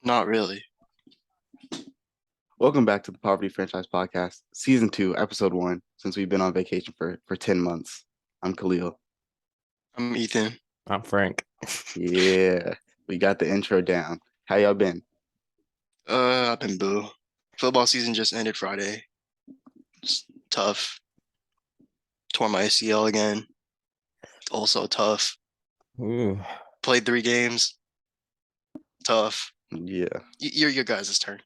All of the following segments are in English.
Not really. Welcome back to the Poverty Franchise Podcast, Season 2, Episode 1, since we've been on vacation for 10 months. I'm Khalil. I'm Ethan. I'm Frank. Yeah, we got the intro down. How y'all been? I've been boo. Football season just ended Friday. It's tough. Tore my ACL again. Also tough. Ooh, Played 3 games. Tough. Yeah. Your guys' turn.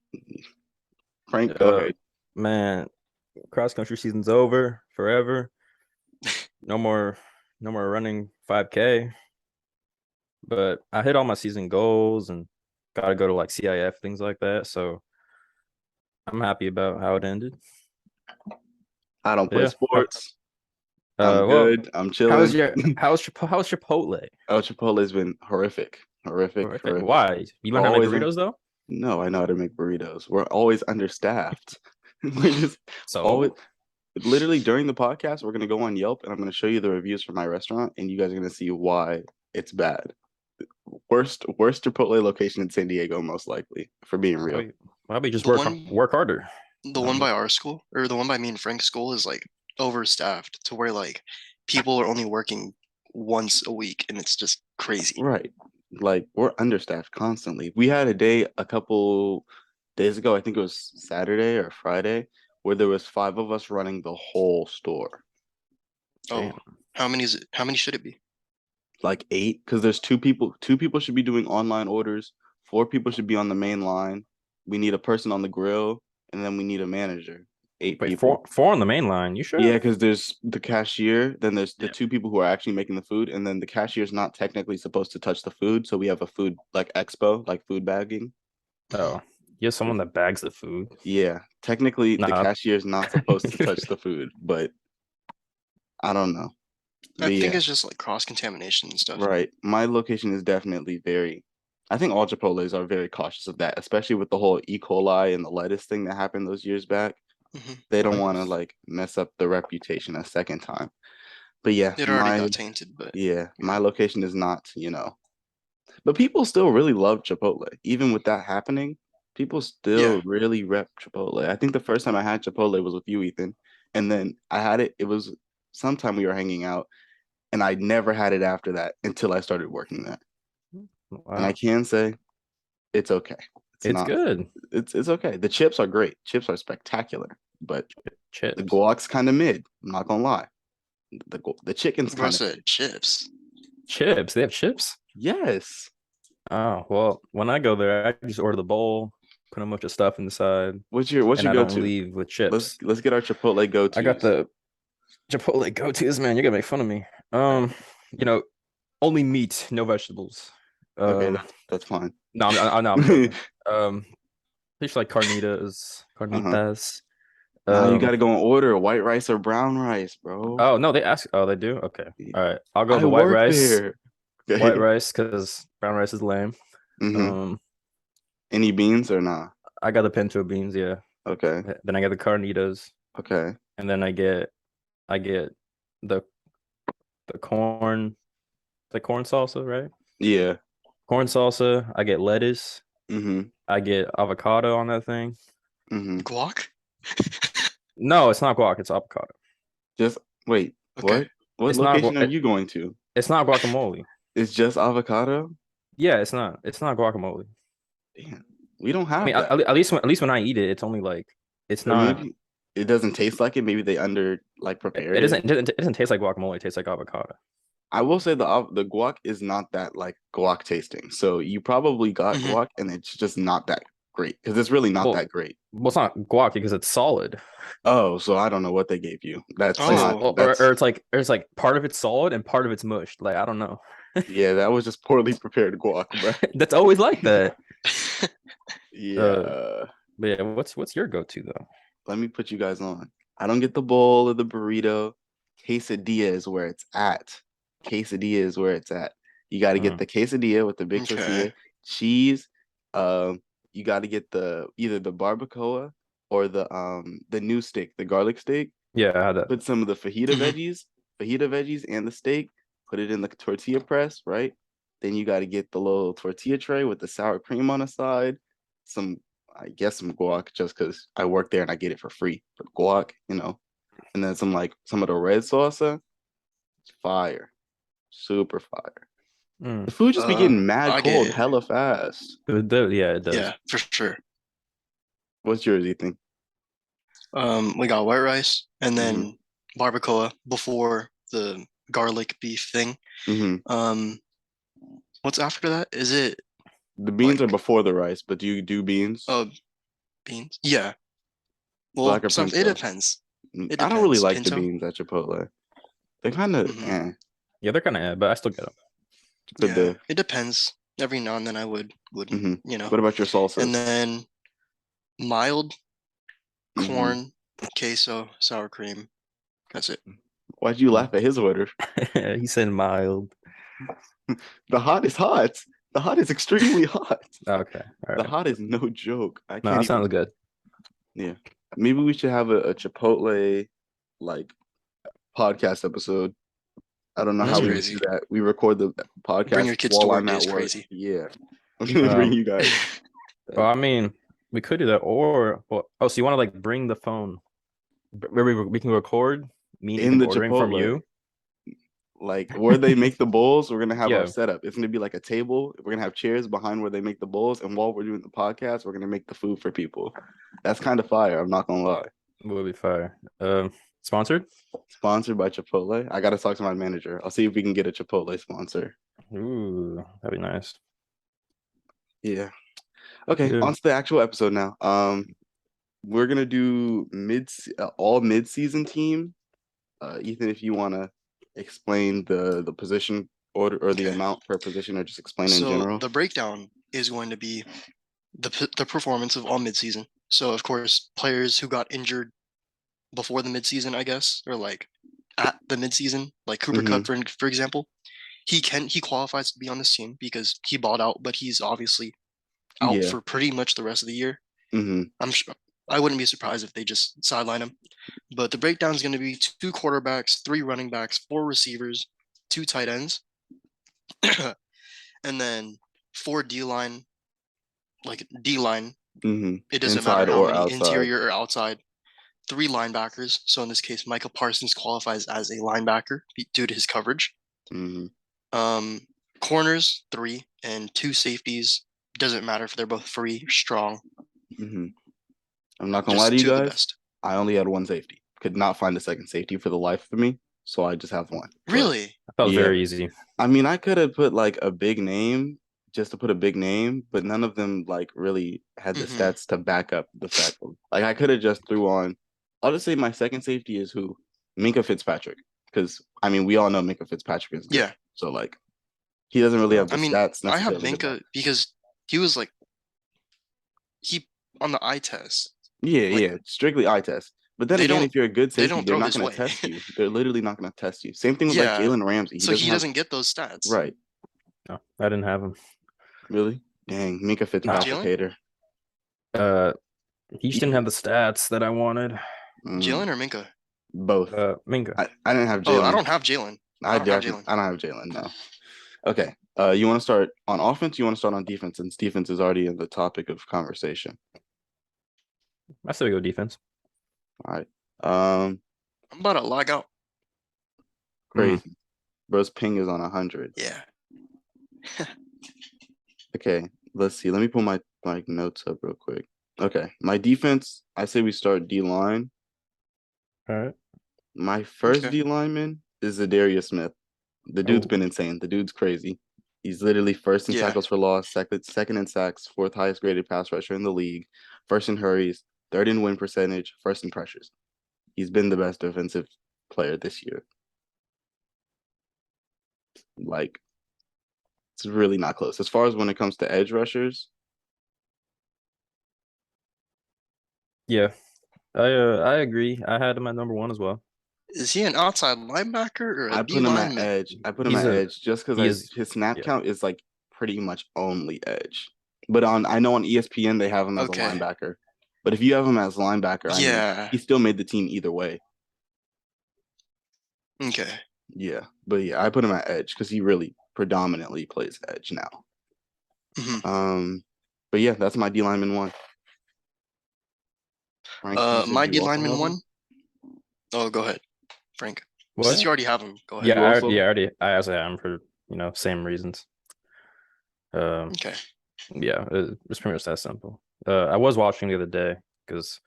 Frank, go ahead. man, cross country season's over forever. No more, no more running 5K. But I hit all my season goals and got to go to like CIF things like that. So I'm happy about how it ended. I don't play Yeah. sports. I'm Well, good. I'm chilling. how's Chipotle? Oh, Chipotle's been horrific. Horrific. Why? You learn how to make Always burritos though? No, I know how to make burritos. We're always understaffed. We're just always So literally during the podcast, we're gonna go on Yelp and I'm gonna show you the reviews for my restaurant, and you guys are gonna see why it's bad. Worst Chipotle location in San Diego, most likely, for being real. why don't we just The one, work harder? the one by our school, or the one by me and Frank's school, is like overstaffed to where like people are only working once a week, and it's just crazy. Right. Like we're understaffed constantly. We had a day a couple days ago, I think it was Saturday or Friday, where there was five of us running the whole store. Oh, Damn. how many is it? How many should it be? Like eight, because there's two people. Two people should be doing online orders. Four people should be on the main line. We need a person on the grill, and then we need a manager. Eight Wait, people. four on the main line. You Yeah, sure? because there's the cashier, then there's the Yeah. two people who are actually making the food, and then the cashier's not technically supposed to touch the food. So we have a food like expo, like food bagging. Oh, you have someone that bags the food. Yeah, technically the Nah, cashier's not supposed to touch the food, but I don't know. I But think yeah, it's just like cross contamination and stuff. right. My location is definitely very, I think all Chipotles are very cautious of that, especially with the whole E. coli and the lettuce thing that happened those years back. Hmm. They don't want to nice. like mess up the reputation a second time. But yeah, It already got tainted, but my location is not. But people still really love Chipotle. Even with that happening, people yeah. still really rep Chipotle. I think the first time I had Chipotle was with you, Ethan. And then I had it was sometime we were hanging out, and I never had it after that until I started working there. And I Wow, can say it's okay. It's it's not good. it's okay. The chips are great. Chips are spectacular, but the Chips, guac's kind of mid. I'm not gonna lie. The chicken's Bro kind of said chips. chips. They have chips. yes. Oh well, when I go there, I just order the bowl, put a bunch of stuff inside, What's and your I go don't to? leave with Let's chips. let's get our Chipotle go I got tos. the Chipotle go-tos, man. You're gonna make fun of me. All right. You know, only meat, no vegetables. Okay, Um, that's fine. no, no, I'm joking. Fish like Uh-huh. carnitas. Now you Um, gotta go and order white rice or brown rice, bro. oh no, they ask. Oh, they do. Okay, all right. I'll go I the white work rice. there. White Okay. rice because brown rice is lame. Mm-hmm. Um, Any beans or not? I got the pinto beans, yeah. Okay. Then I get the carnitas, Okay. and then I get the the corn salsa, right? Yeah. Corn salsa. I get lettuce. Mm-hmm. I get avocado on that thing. Mm-hmm. Guac? No, it's not guac. It's avocado. Just wait. Okay. What? What It's not. location are you going to? It's not guacamole. It's just avocado? Yeah, it's not. It's not guacamole. Damn. We don't I mean, have at, that. at least when I eat it, it's only like it's Or not. maybe it doesn't taste like it. Maybe they under like It prepared it it. doesn't. It doesn't taste like guacamole. It tastes like avocado. I will say the guac is not that like guac tasting. So you probably got Hmm. guac and it's just not that great because it's really not Well, that great. well, it's not guac because it's solid. Oh, so I don't know what they gave you. That's Like, not Oh, or that's it's like part of it's solid and part of it's mushed. Like I don't know. yeah, that was just poorly prepared guac, bro. That's always like that. Uh, Yeah. but yeah, what's your go-to though? Let me put you guys on. I don't get the bowl or the burrito. Quesadilla is where it's at. Quesadilla is where it's at. You got to get Mm. the quesadilla with the big okay. tortilla, cheese. You got to get the either the barbacoa or the new steak, the garlic steak. Yeah, I had that. Put some of the Hmm. fajita veggies and the steak. Put it in the tortilla press, right? Then you got to get the little tortilla tray with the sour cream on the side. I guess some guac just because I work there and I get it for free. But guac, and then some of the red salsa, it's fire, super fire. The food just be getting mad I cold get it. hella fast. Yeah, it does. Yeah, for sure. What's yours, Ethan? We got white rice and Mm-hmm. then barbacoa before the garlic beef thing. Mm-hmm. What's after that? Is it The beans are like before the rice, but do you do beans? beans? Yeah. Well, Black or some pink it sauce? depends. It I don't really depends. like the Pinto. beans at Chipotle. They kind of Mhm. Yeah, they're kind of, but I still get them. but Yeah, it depends. Every now and then I would, mhm. you know. What about your salsas? And then mild Mhm. corn, queso, sour cream. That's it. Why'd you laugh at his order? He said mild. The hot is hot. The hot is extremely hot. Okay, all The right. hot is no joke. I No, can't that even. sounds good. Yeah. Maybe we should have a Chipotle like podcast episode. I don't know That's how we would crazy. do that. We record the Bring podcast your kids to while work I'm day at is work. crazy. Yeah. I'm gonna bring you guys. Well, I mean, we could do that, or so you want to like bring the phone where we can record me and In Ethan the ordering from Chipotle. you. Like where they make the bowls, we're gonna have our Yeah. setup. It's gonna be like a table. We're gonna have chairs behind where they make the bowls, and while we're doing the podcast, we're gonna make the food for people. That's kind of fire. I'm not gonna lie. Will be fire. Sponsored? Sponsored by Chipotle. I gotta talk to my manager. I'll see if we can get a Chipotle sponsor. Ooh, that'd be nice. Yeah. Okay. Yeah. On to the actual episode now. We're gonna do all mid-season team. Ethan, if you wanna explain the position order or the Okay. amount per position, or just explain in So general. the breakdown is going to be the performance of all midseason. So of course, players who got injured before the midseason, I guess, or like at the midseason, like Cooper Mhm. Cup, for example, he qualifies to be on this team because he balled out, but he's obviously out Yeah. for pretty much the rest of the year. Mm-hmm. I'm sure I wouldn't be surprised if they just sideline him. But the breakdown is going to be 2 quarterbacks, 3 running backs, 4 receivers, 2 tight ends, and then 4 D line, like D line. Mm-hmm. It doesn't Inside matter how or many, outside. interior or outside. 3 linebackers. So in this case, Michael Parsons qualifies as a linebacker due to his coverage. Mm-hmm. Corners 3 and 2 safeties. Doesn't matter if they're both free or strong. Mm-hmm. I'm not gonna lie Just to you 2 of the guys. best. I only had one safety. Could not find a second safety for the life of me, so I just have one. But, Really? I thought it was yeah. very easy. I mean, I could have put like a big name just to put a big name, but none of them like really had the Mhm. stats to back up the fact. Like I could have just threw on. I'll just say my second safety is who? Minka Fitzpatrick, because I mean we all know Minka Fitzpatrick is good. Yeah. So like he doesn't really have the I mean, stats I have necessarily. to Minka back- because he was like he on the eye test. Yeah, like, yeah, strictly eye test. But then they again, don't- if you're a good they safety, don't they're throw not his going way. to test you. They're literally not going to test you. Same thing with like Yeah. Jalen Ramsey. So he doesn't get those stats. Right. No, I didn't have him. Really? Dang, Minka Fitzpatrick Jalen? hater. He just didn't have the stats that I wanted. Jalen or Minka? Both. Minka. I didn't have Jalen. Oh, I don't have Jalen. I don't have don't Jalen. have Jalen. No. Okay. You want to start on offense? You want to start on defense? Since defense is already in the topic of conversation. I still go defense. All right. I'm about to log out. Crazy. Bro's ping is on 100. Yeah. Okay. Let's see. Let me pull my notes up real quick. Okay. My defense. I say we start D line. All right. My first Okay. D lineman is Zadarius Smith. The dude's Oh. been insane. The dude's crazy. He's literally first in Yeah. tackles for loss, second in sacks, 4th highest graded pass rusher in the league, first in hurries, 3rd in win percentage, 1st in pressures. He's been the best defensive player this year. Like, it's really not close. As far as when it comes to edge rushers, Yeah, I agree. I had him at number 1 as well. Is he an outside linebacker or a I D put him at lineman? edge. I put him He's at a- edge just he because is- his snap yeah. count is like pretty much only edge. But I know on ESPN they have him as Okay. a linebacker. But if you have him as linebacker, I mean, Yeah. he still made the team either way. Okay. Yeah, but yeah, I put him at edge because he really predominantly plays edge now. Mhm. But yeah, that's my D lineman 1. Frank, you said My you D also lineman have him? 1. Oh, go ahead, Frank. What? Since you already have him, go ahead. Yeah, You also- I also have him for same reasons. Okay. Yeah, it's pretty much that simple. I was watching the other day because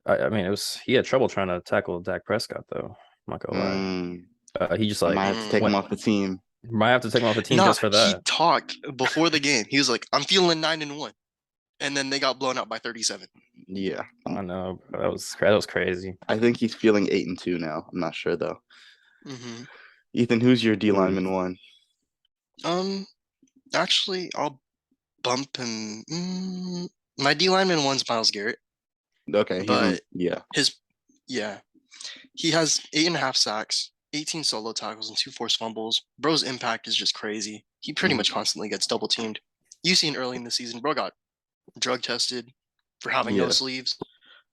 I mean he had trouble trying to tackle Dak Prescott though. I'm not gonna lie. He just I like might have to take him off the team. might have to take him off the team Nah, just for he that. talked before the game. He was like, "I'm feeling 9-1," and then they got blown out by 37. Yeah, I know, bro, that was crazy. I think he's feeling 8-2 now. I'm not sure though. Mm-hmm. Ethan, who's your D lineman 1? Actually, I'll bump him. My D lineman 1's Myles Garrett, Okay, but yeah. he has 8.5 sacks, 18 solo tackles, and 2 forced fumbles. Bro's impact is just crazy. He pretty much constantly gets double teamed. You seen early in the season, bro got drug tested for having no Yeah. sleeves.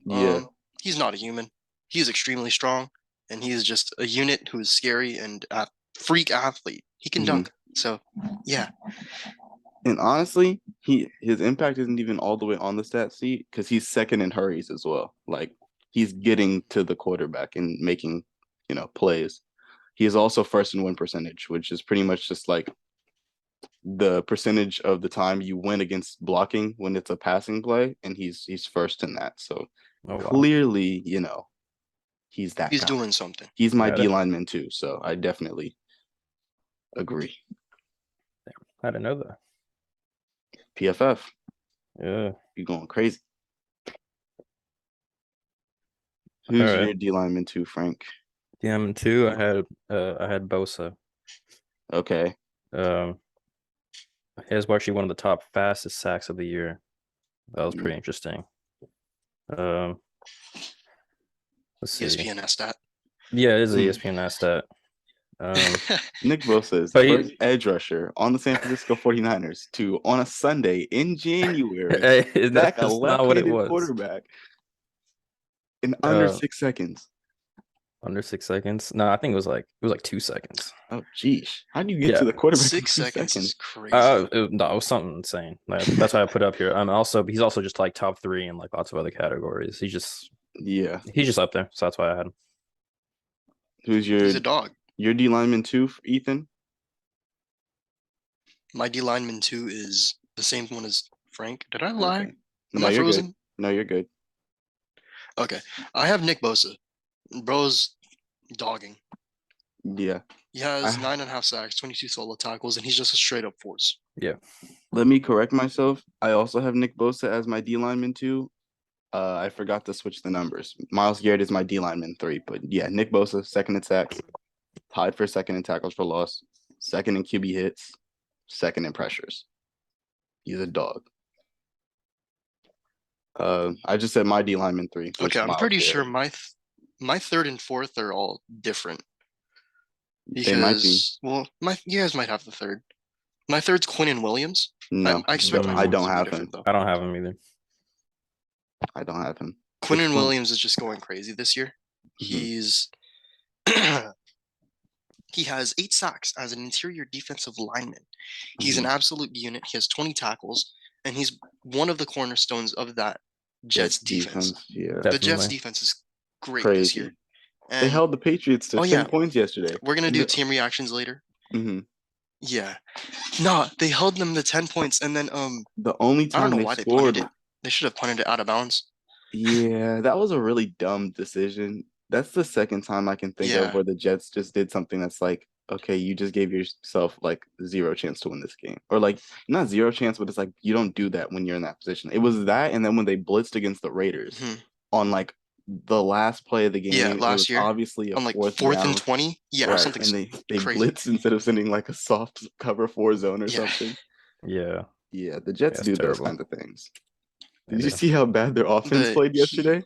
Yeah. He's not a human. He's extremely strong, and he is just a unit who is scary and a freak athlete. He can dunk. So, yeah. And honestly, his impact isn't even all the way on the stat sheet because he's second in hurries as well. Like he's getting to the quarterback and making, plays. He is also first in win percentage, which is pretty much just like the percentage of the time you win against blocking when it's a passing play, and he's first in that. So clearly, he's that He's guy. doing something. He's my D lineman too, so I definitely agree. I didn't know that. PFF. Yeah. You're going crazy. Who's your D lineman 2, Frank? D lineman 2, I had Bosa. Okay. He was actually one of the top fastest sacks of the year. That was pretty interesting. Let's see. ESPN stat. Yeah, it is an ESPN stat. Nick Bosa is the first edge rusher on the San Francisco 49ers to, on a Sunday in January, sack a left-handed quarterback in under 6 seconds. Under 6 seconds? No, I think it was like 2 seconds. Oh, geez. How do you get to the quarterback 6 in 2 seconds? seconds? Is crazy. No, it was something insane. Like, that's why I put up here. He's also just like top 3 in like lots of other categories. He's just up there. So that's why I had him. He's a dog. Your D lineman 2, Ethan? My D lineman 2 is the same one as Frank. Did I lie? Okay. Am I frozen? Good. No, you're good. Okay. I have Nick Bosa. Bro's dogging. Yeah. He has 9.5 sacks, 22 solo tackles, and he's just a straight up force. Yeah. Let me correct myself. I also have Nick Bosa as my D lineman 2. I forgot to switch the numbers. Myles Garrett is my D lineman 3, but yeah, Nick Bosa, second in sacks, tied for second in tackles for loss, second in QB hits, second in pressures. He's a dog. I just said my D lineman 3. Okay, I'm pretty sure my third and fourth are all different. Because, they might be. Well, you guys might have the third. My third's Quinnen Williams. No, I expect I don't have him. I don't have him either. I don't have him. Quinnen Williams is just going crazy this year. He's he has 8 sacks as an interior defensive lineman. He's an absolute unit. He has 20 tackles, and he's one of the cornerstones of that Jets defense. Yeah, the Jets defense is great this year. And they held the Patriots to 10 points yesterday. We're gonna do team reactions later. Yeah. No, they held them to 10 points, and then the only time I don't know why they punted it. They should have punted it out of bounds. Yeah, that was a really dumb decision. That's the second time I can think of where the Jets just did something that's like, okay, you just gave yourself like 0 chance to win this game. Or like not 0 chance, but it's like you don't do that when you're in that position. It was that, and then when they blitzed against the Raiders on like the last play of the game, last year, obviously on like 4th and 20, or something. And they blitzed instead of sending like a soft cover 4 zone or something. Yeah, the Jets do those kinds of things. Did you Yeah. see how bad their offense played yesterday?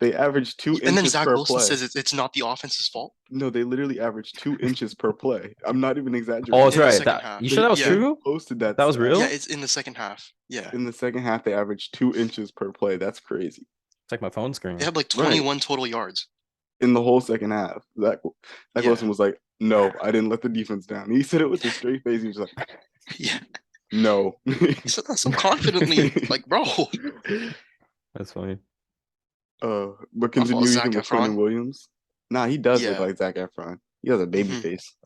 They averaged 2 inches per play. And then Zach Wilson says it's not the offense's fault. No, they literally averaged 2 inches per play. I'm not even exaggerating. Oh, that's right. You sure that was true? Posted that. That was real? Yeah, it's in the second half. Yeah. In the second half, they averaged 2 inches per play. That's crazy. It's like my phone screen. They had like 21 total yards. In the whole second half. Zach Wilson was like, no, I didn't let the defense down. He said it with a straight face. He was like, yeah. No. He said that so confidently. Like, bro, That's funny. But My fault, continue Zac even with Quentin Efron. Williams. Nah, he does look Yeah. like Zac Efron. He has a baby Mhm. face.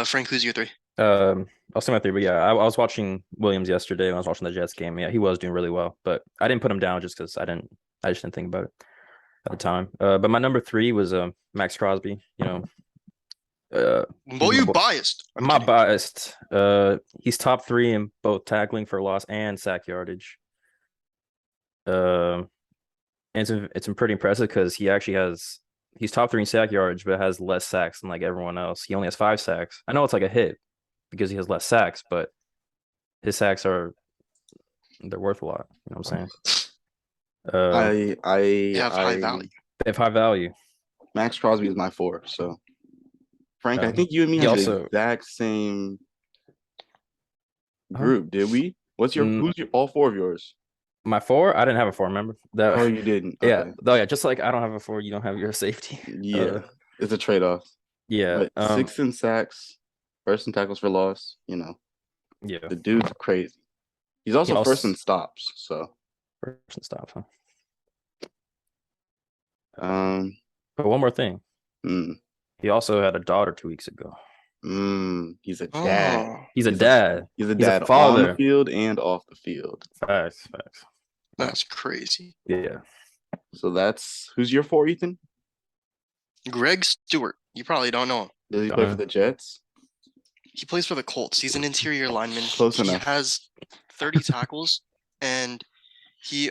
Frank, who's your three? I'll say my three, but yeah, I was watching Williams yesterday when I was watching the Jets game. Yeah, he was doing really well, but I didn't put him down just because I just didn't think about it at the time. But my number three was Max Crosby. You know, he's Boy, my you boy. biased. I'm I'm not kidding. biased. He's top three in both tackling for loss and sack yardage. And it's pretty impressive because he's top three in sack yardage, but has less sacks than like everyone else. He only has 5 sacks. I know it's like a hit because he has less sacks, but his sacks they're worth a lot. You know what I'm saying? They have high value. They have high value. Max Crosby is my 4. So Frank, I Um, think you and me he have also- the exact same group, did we? Who's your all 4 of yours? My 4, I didn't have a 4. Remember that? Oh, you didn't. Yeah. Okay. Oh yeah. Just like I don't have a 4, you don't have your safety. Yeah. It's a trade-off. Yeah. But 6 in sacks, first in tackles for loss, Yeah. the dude's crazy. He's also first in stops, so first in stops, huh? But one more thing. mm, He also had a daughter 2 weeks ago. he's a dad. Oh, He's a dad. He's a dad on father. the field and off the field. Facts. that's crazy. Yeah. So that's who's your 4, Ethan? Greg Stewart. You probably don't know him. Does he play for the Jets? He plays for the Colts. He's an interior lineman. Close enough. He has 30 tackles, and he's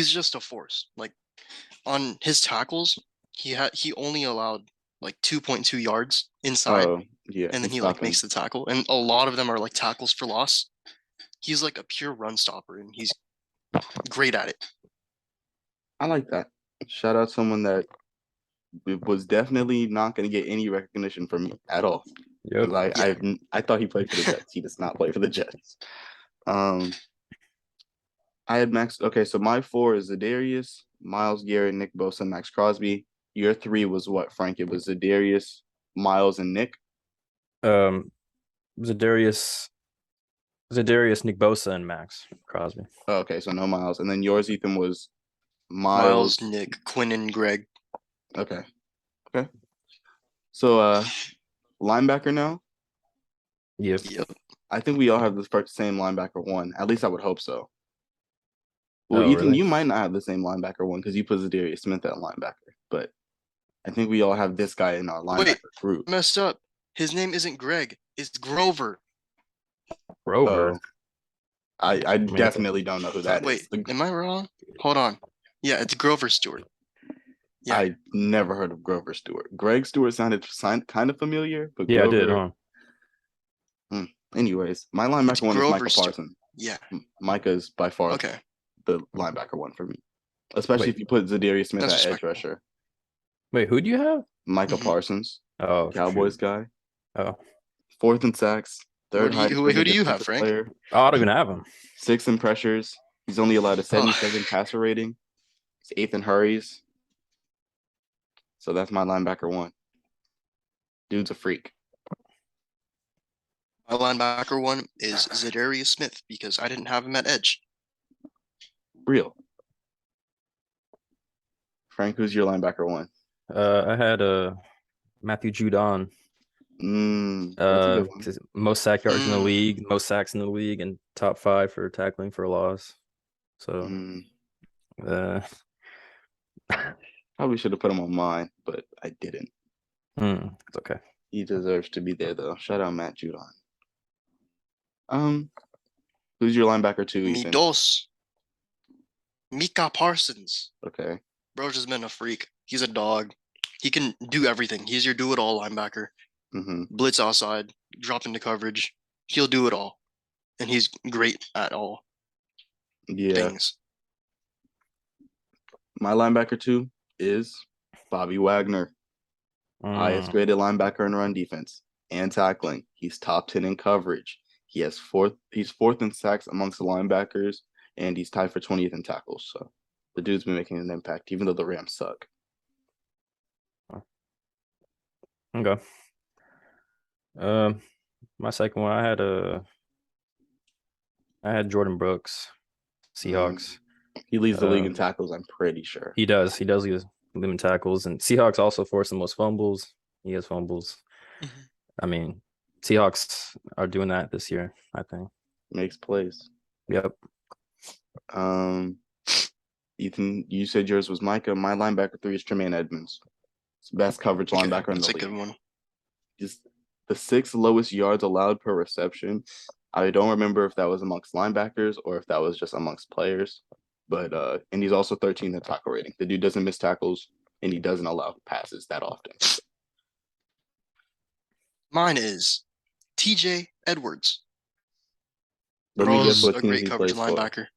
just a force. Like on his tackles, he only allowed like 2.2 yards inside, Oh, yeah. and then he like makes the tackle, and a lot of them are like tackles for loss. He's like a pure run stopper, and he's great at it. I like that. Shout out someone that was definitely not going to get any recognition from me at all. Yep. I thought he played for the Jets. He does not play for the Jets. I had Max. Okay, so my 4 is Zadarius, Myles Garrett, Nick Bosa, Max Crosby. Your 3 was what, Frank? It was Zadarius, Myles, and Nick. Zadarius, Nick Bosa, and Max Crosby. Oh, okay, so no Myles, and then yours, Ethan, was Myles, Nick, Quinn, and Greg. Okay. So linebacker now. Yep. I think we all have the same linebacker 1. At least I would hope so. Well, Oh, Ethan, really? you might not have the same linebacker 1 because you put Zadarius Smith at linebacker, but I think we all have this guy in our linebacker group. Messed up. His name isn't Greg. It's Grover. Grover. I definitely don't know who that is. Wait, am I wrong? Hold on. Yeah, it's Grover Stewart. Yeah. I never heard of Grover Stewart. Greg Stewart sounded kind of familiar, but Yeah, Grover, I did, huh? Anyways, my linebacker 1 is Micah Parsons. Yeah. Micah's by far the linebacker 1 for me, especially if you put Zadarius Smith at edge rusher. Wait, who do you have? Micah Parsons. Oh, Cowboys guy. Oh. 4th in sacks. 3rd highest. Who do you have, Frank? Player. Oh, I don't even have him. 6th in pressures. He's only allowed a 77 passer rating. He's 8th in hurries. So that's my linebacker 1. Dude's a freak. My linebacker 1 is Zadarius Smith because I didn't have him at edge. Real. Frank, who's your linebacker 1? I had Matthew Judon. That's a good one. Most sack yards in the league, most sacks in the league, and top 5 for tackling for a loss. So, probably should have put him on mine, but I didn't. It's okay. He deserves to be there, though. Shout out Matt Judon. Who's your linebacker 2, Ethan? Micah Parsons. Okay. Bro's just been a freak. He's a dog. He can do everything. He's your do-it-all linebacker. Blitz outside, drop into coverage. He'll do it all. And he's great at all things. My linebacker 2 is Bobby Wagner. Highest graded linebacker in run defense and tackling. He's top 10 in coverage. He's 4th in sacks amongst the linebackers, and he's tied for 20th in tackles. So the dude's been making an impact, even though the Rams suck. Okay. My second one, I had Jordan Brooks, Seahawks. He leads the league in Um, tackles, I'm pretty sure. He does. He does use limit tackles, and Seahawks also force the most fumbles. He has fumbles. Mhm. I mean, Seahawks are doing that this year, I think. Makes plays. Yep. Ethan, you said yours was Micah. My linebacker 3 is Tremaine Edmonds. It's the best coverage Okay, linebacker in that's the a league. good one. Just the 6th lowest yards allowed per reception. I don't remember if that was amongst linebackers or if that was just amongst players. But and he's also 13th in tackle rating. The dude doesn't miss tackles and he doesn't allow passes that often. Mine is TJ Edwards. Let me guess Bro's what a teams great he coverage plays for. linebacker.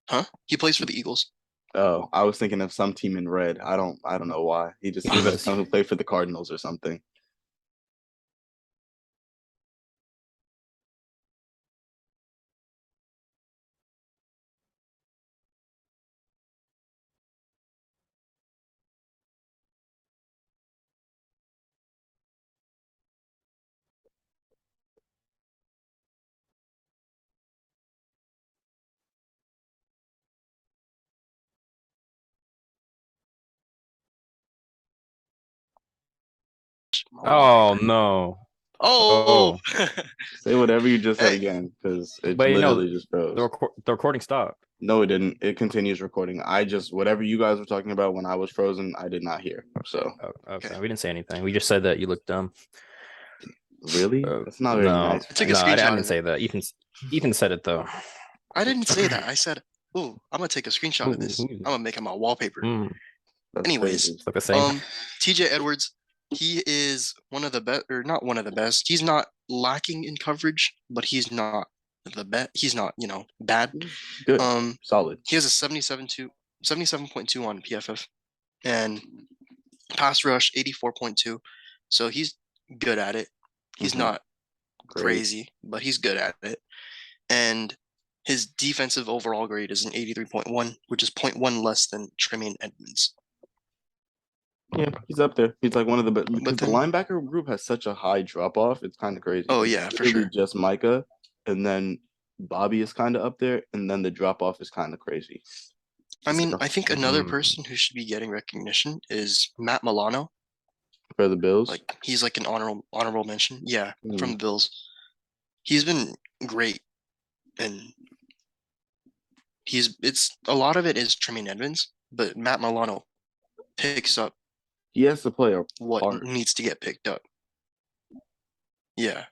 Huh? He plays for the Eagles. Oh, I was thinking of some team in red. I don't know why. He just seems like Eagles. someone who played for the Cardinals or something. My Oh wallpaper. no. Oh, Oh, Say whatever you just said hey, again, because it but literally just froze. the recording stopped. No, it didn't. It continues recording. I just whatever you guys were talking about when I was frozen, I did not hear. So Oh, okay, okay. we didn't say anything. We just said that you look dumb. really, that's not very No, nice. I took a no, I screenshot didn't of it. say that. Ethan said it though. I didn't say that. I said, "Oh, I'm gonna take a screenshot of Ooh, this. I'm gonna make it my wallpaper." mm, That's Anyways, crazy. it's like the same. TJ Edwards, he is one of the best, or not one of the best. He's not lacking in coverage, but he's not the best. He's not, bad. Good, solid. He has a 77.2 on PFF, and pass rush 84.2. So he's good at it. He's Mhm. not Great. crazy, but he's good at it. And his defensive overall grade is an 83.1, which is 0.1 less than Tremaine Edmonds. Yeah, he's up there. He's like one of the best because the then- linebacker group has such a high drop off. It's kind of crazy. Oh, 'cause yeah, it's for literally sure. just Micah, and then Bobby is kind of up there, and then the drop off is kind of crazy. I It's mean, like I think another Mm. person who should be getting recognition is Matt Milano. for the Bills. Like he's like an honorable mention. Yeah, Mm. from the Bills. He's been great, and it's a lot of it is Tremaine Edmonds, but Matt Milano picks up He has to play a what part. needs to get picked up. Yeah,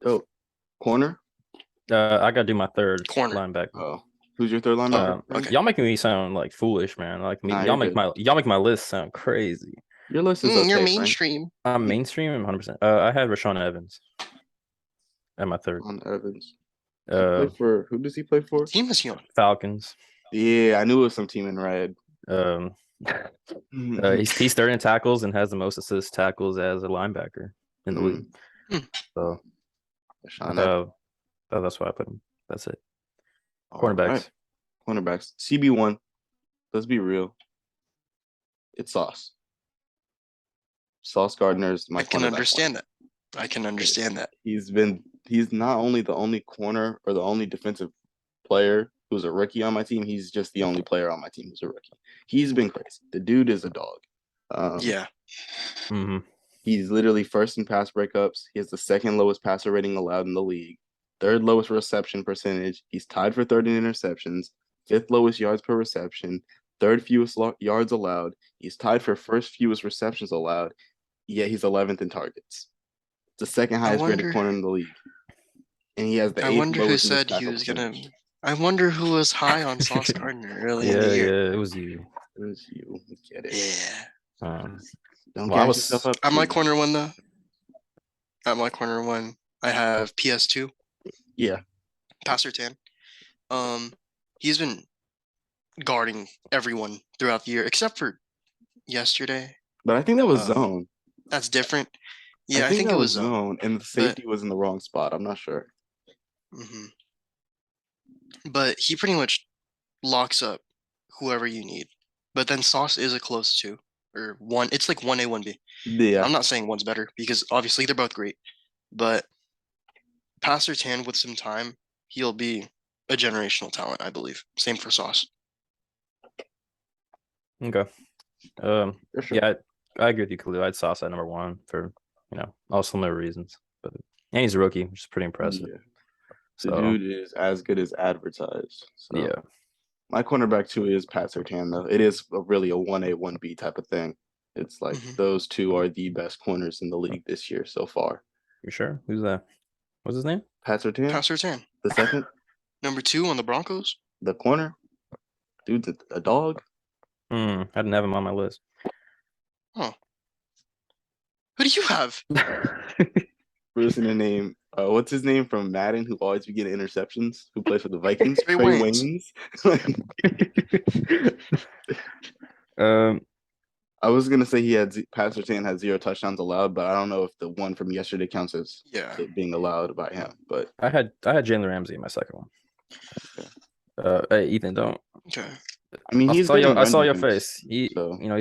Oh, corner. I gotta do my third corner. linebacker. Oh, who's your third linebacker? okay. Y'all making me sound like foolish, man. Like Nah, y'all you're make good. my list sound crazy. Your list is okay, You're Frank. mainstream. I'm mainstream, 100%. I had Rashawn Evans at my third. On Evans. Who does he play for? Team is young. Falcons. Yeah, I knew it was some team in red. He's third in tackles and has the most assist tackles as a linebacker in the league. So that's why I put him. That's it. Cornerbacks. Right. Cornerbacks. CB1. Let's be real. It's Sauce. Sauce Gardner's my I can cornerback understand one. that. I can understand that. He's not only the only corner or the only defensive player who's a rookie on my team, he's just the only player on my team who's a rookie. He's been crazy. The dude is a dog. Yeah. Mm-hmm. He's literally first in pass breakups. He has the second lowest passer rating allowed in the league, third lowest reception percentage. He's tied for third in interceptions, fifth lowest yards per reception, third fewest yards allowed. He's tied for first fewest receptions allowed, yet he's 11th in targets. It's the second highest rated corner in the league. And he has the I eighth wonder who lowest said he tackle was gonna. percentage. I wonder who was high on Sauce Gardner early in the year. Yeah, it was you. It was you. We get it. Yeah. Don't Well, gas yourself up. At my corner one though. At my corner one, I have PS2. Yeah. Pastor Tan. He's been guarding everyone throughout the year except for yesterday. But I think that was zone. That's different. Yeah, I think it was zone, and the safety was in the wrong spot. I'm not sure. But he pretty much locks up whoever you need. But then Sauce is a close two. or one. It's like 1A, 1B. Yeah. I'm not saying one's better because obviously they're both great, but Pastor Tan with some time, he'll be a generational talent, I believe. Same for Sauce. Okay. For sure. Yeah, I agree with you, Khalil. I'd Sauce at number 1 for all similar reasons. But and he's a rookie, which is pretty impressive. Yeah. The So dude is as good as advertised. So yeah, my cornerback 2 is Pat Surtain, though. It is really a 1A, 1B type of thing. It's like those two are the best corners in the league this year so far. you sure? Who's that? What's his name? Pat Surtain, Pastor Tan. the second, Number 2 on the Broncos. the corner. Dude's a dog. I didn't have him on my list. Oh. Who do you have? Person in name. What's his name from Madden? Who always be getting interceptions? Who plays for the Vikings? Trey Trey Waynes. Waynes. I was gonna say Pat Surtain had 0 touchdowns allowed, but I don't know if the one from yesterday counts as it being allowed by him. But I had Jalen Ramsey in my second one. Okay. Hey, Ethan, don't. Okay. I mean, I saw your face. He's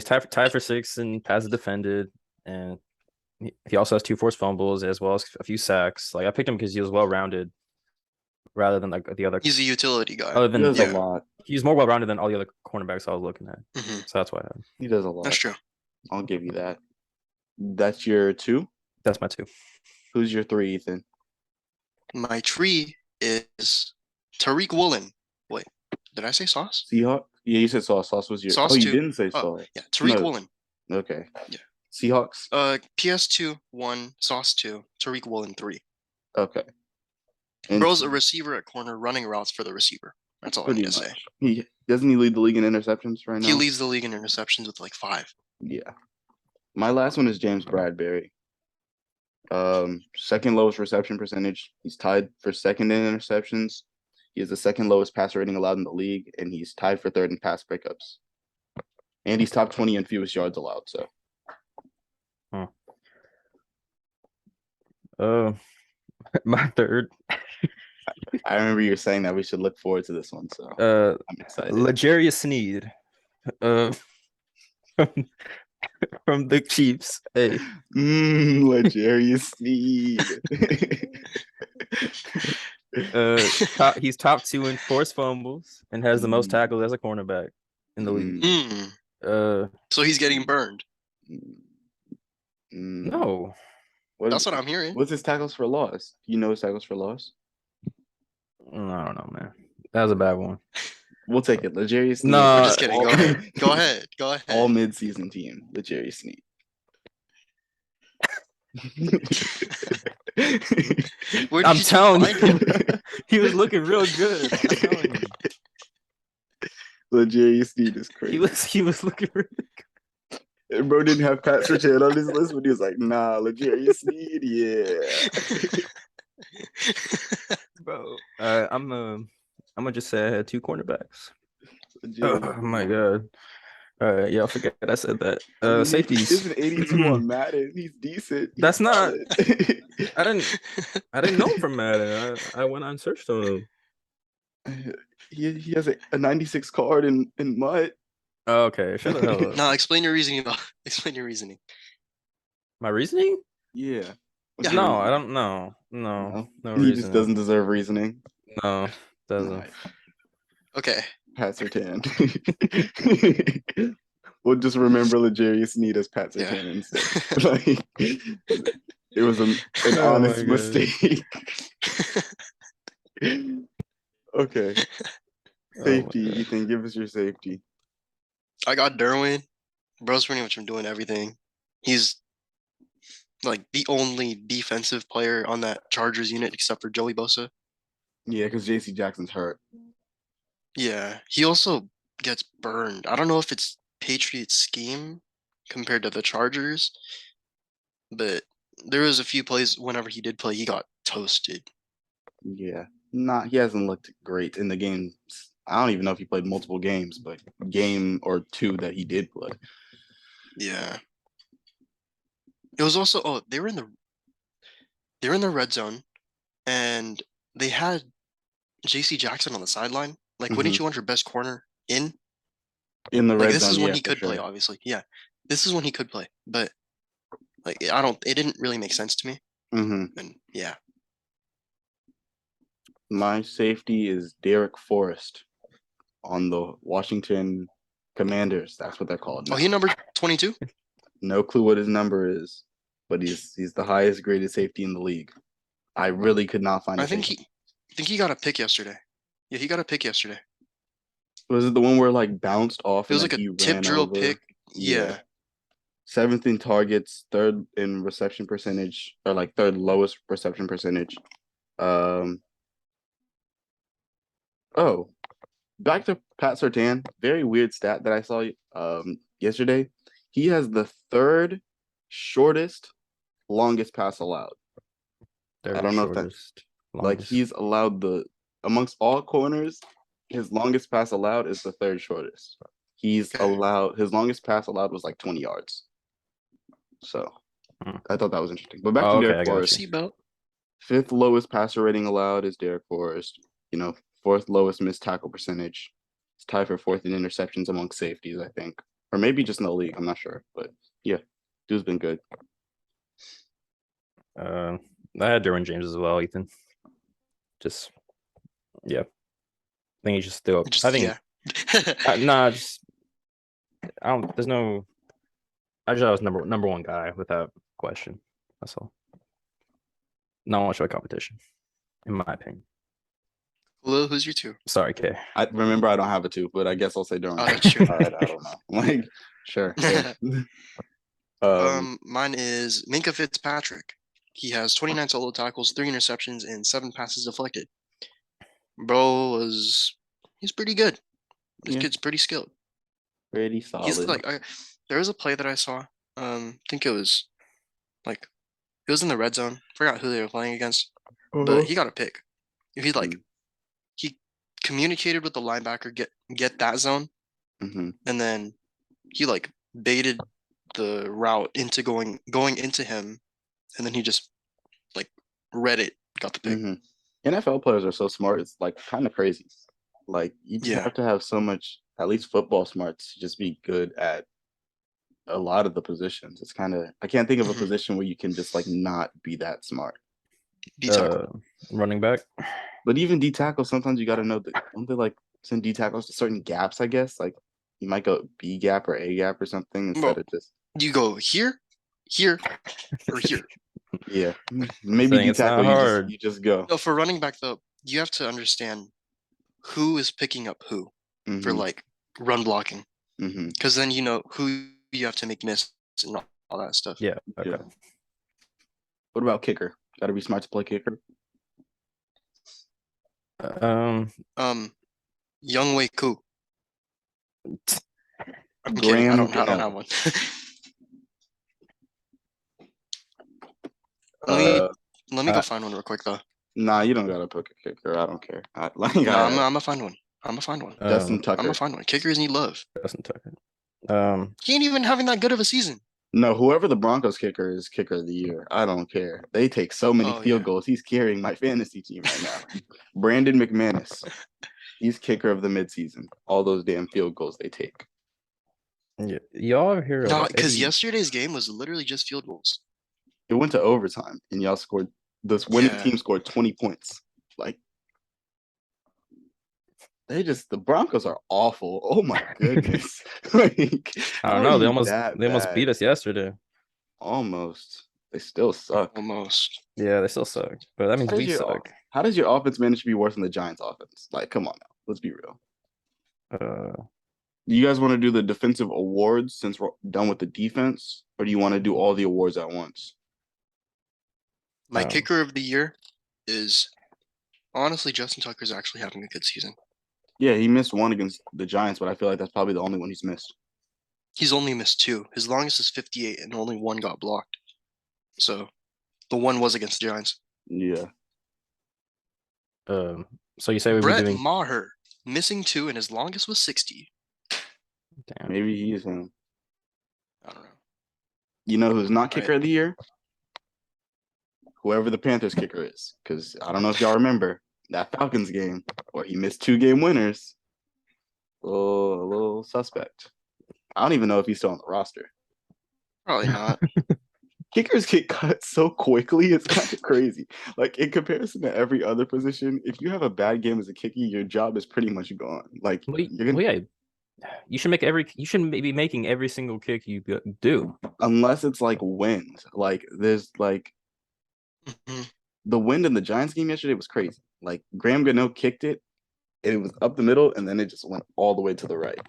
tied for 6 in passes defended, and he also has 2 forced fumbles as well as a few sacks. Like I picked him because he was well rounded, rather than like the other. He's a utility guy. Other than he does a lot. He's more well rounded than all the other cornerbacks I was looking at. So that's why I had him. He does a lot. That's true. I'll give you that. That's your 2? That's my 2. Who's your 3, Ethan? My tree is Tariq Woolen. Wait, did I say Sauce? Seahawks? Yeah, you said Sauce. Sauce was your. Sauce you too. didn't say Sauce. Yeah, Tariq No. Woolen. Okay. Yeah. Seahawks? PS2 1, Sauce 2, Tariq Woolen 3. Okay. And Bro's a receiver at corner, running routes for the receiver. That's all I need to say. He lead the league in interceptions right now? He leads the league in interceptions with like 5. Yeah. My last one is James Bradbury. Second lowest reception percentage. He's tied for second in interceptions. He has the second lowest passer rating allowed in the league, and he's tied for third in pass pickups. And he's top 20 in fewest yards allowed. So. My third. I remember you were saying that we should look forward to this one, so I'm excited. L'Jarius Sneed, from the Chiefs. Hey, L'Jarius Sneed. He's top 2 in forced fumbles and has the most tackles as a cornerback in the league. So he's getting burned. No. That's what I'm hearing. What's his tackles for loss? Do you know his tackles for loss? I don't know, man. That was a bad one. We'll take it. L'Jarius Sneed. No, I'm just kidding. Go ahead. Go ahead. All midseason team. L'Jarius Sneed. I'm telling you, he was looking real good. I'm telling you. L'Jarius Sneed is crazy. He was looking really good. And bro didn't have Pat Surtain on his list, but he was like, nah, L'Jarius Sneed, yeah. Bro, I'm gonna just say I had 2 cornerbacks. Oh my god. All right, yeah, I forget I said that. Safeties. He's an 82 on Madden. He's decent. That's not. I didn't know him from Madden. I went on and searched on him. He has a 96 card in Mutt. Oh, okay, shut the hell up. No, explain your reasoning. Explain your reasoning. My reasoning? Yeah. No, I don't know. No he just doesn't deserve reasoning. No, doesn't. Nice. Okay. Pat Surtain. We'll just remember L'Jarius Sneed as Pat Surtain instead. Like, it was an honest mistake. Okay. Safety, Ethan, give us your safety. I got Derwin. Bro's pretty much doing everything. He's like the only defensive player on that Chargers unit except for Joey Bosa. Yeah, because JC Jackson's hurt. Yeah, he also gets burned. I don't know if it's Patriots scheme compared to the Chargers, but there was a few plays whenever he did play, he got toasted. Yeah, he hasn't looked great in the games. I don't even know if he played multiple games, but game or 2 that he did play. Yeah. It was also they were in the red zone, and they had J.C. Jackson on the sideline. Like, wouldn't you want your best corner in the red zone? This is when he could play, obviously. Yeah, this is when he could play, but like it didn't really make sense to me. Mm-hmm. And yeah, My safety is Derek Forrest on the Washington Commanders. That's what they're called now. he number 22. No clue what his number is, but he's the highest graded safety in the league. I really could not find. I think he got a pick yesterday. Yeah, he got a pick yesterday. Was it the one where like bounced off It was and like then a he tip ran drill over? pick. Yeah. 7th in targets, 3rd in reception percentage, or like 3rd lowest reception percentage. Oh, back to Pat Surtain. Very weird stat that I saw yesterday. He has the 3rd shortest, longest pass allowed. I don't know if that's like he's allowed amongst all corners, his longest pass allowed is the 3rd shortest. He's allowed his longest pass allowed was like 20 yards. So I thought that was interesting. But back to Derek Forrest. 5th lowest passer rating allowed is Derek Forrest. 4th lowest missed tackle percentage. It's tied for 4th in interceptions among safeties, I think. Or maybe just in the league. I'm not sure. But yeah, dude's been good. I had Derwin James as well, Ethan. Just yeah. I think he's just still I think there's no I just was number one guy without question. That's all. Not much of a competition, in my opinion. Lil, who's your 2? Sorry, K. I remember I don't have a 2, but I guess I'll say Derwin. Oh, that's true. All right, I don't know. Like, sure. Mine is Minka Fitzpatrick. He has 29 solo tackles, 3 interceptions, and 7 passes deflected. Bro he's pretty good. This kid's pretty skilled. Pretty solid. He's like there was a play that I saw. I think it was like it was in the red zone. Forgot who they were playing against, but he got a pick. He he communicated with the linebacker, get that zone, and then he like baited the route into going into him, and then he just like read it, got the pick. NFL players are so smart. It's like kind of crazy. Like you just have to have so much, at least football smarts, to just be good at a lot of the positions. It's kind of I can't think of a position where you can just like not be that smart. Running back, but even D tackle, sometimes you got to know that don't they like send D tackles to certain gaps? I guess like you might go B gap or A gap or something instead of just you go here, or here. Yeah, maybe D tackle. You just go. No, for running back though, you have to understand who is picking up who for like run blocking, because then you know who you have to make miss and all that stuff. Yeah. Okay. Yeah. What about kicker? Got to be smart to play kicker. Young Wei Koo. I'm kidding. I don't have one. Let me go find one real quick though. Nah, you don't gotta pick a kicker. I don't care. I'm gonna find one. Justin Tucker. I'm gonna find one. Kickers need love. Justin Tucker. He ain't even having that good of a season. No, whoever the Broncos kicker is kicker of the year. I don't care. They take so many field goals. He's carrying my fantasy team right now. Brandon McManus. He's kicker of the midseason. All those damn field goals they take. Yeah, y'all are here. No, because yesterday's game was literally just field goals. It went to overtime, and y'all scored. This winning team scored 20 points. Like, the Broncos are awful. Oh my goodness! Like, I don't know. They almost beat us yesterday. Almost. They still suck. Almost. Yeah, they still suck. But that means we suck. How does your offense manage to be worse than the Giants' offense? Like, come on now. Let's be real. Do you guys want to do the defensive awards since we're done with the defense, or do you want to do all the awards at once? My kicker of the year is honestly Justin Tucker's actually having a good season. Yeah, he missed one against the Giants, but I feel like that's probably the only one he's missed. He's only missed 2. His longest is 58, and only 1 got blocked. So the 1 was against the Giants. Yeah. So you say Brett Maher missing 2, and his longest was 60. Damn. Maybe he's him. I don't know. You know who's not kicker of the year? Whoever the Panthers kicker is, because I don't know if y'all remember that Falcons game where he missed 2 game winners. A little suspect. I don't even know if he's still on the roster. Probably not. Kickers get cut so quickly. It's kind of crazy. Like in comparison to every other position, if you have a bad game as a kicker, your job is pretty much gone. Like you're gonna, yeah, you should be making every single kick you do. unless it's like wind. Like there's like Mhm. the wind in the Giants game yesterday was crazy. Like Graham Gano kicked it, and it was up the middle, and then it just went all the way to the right.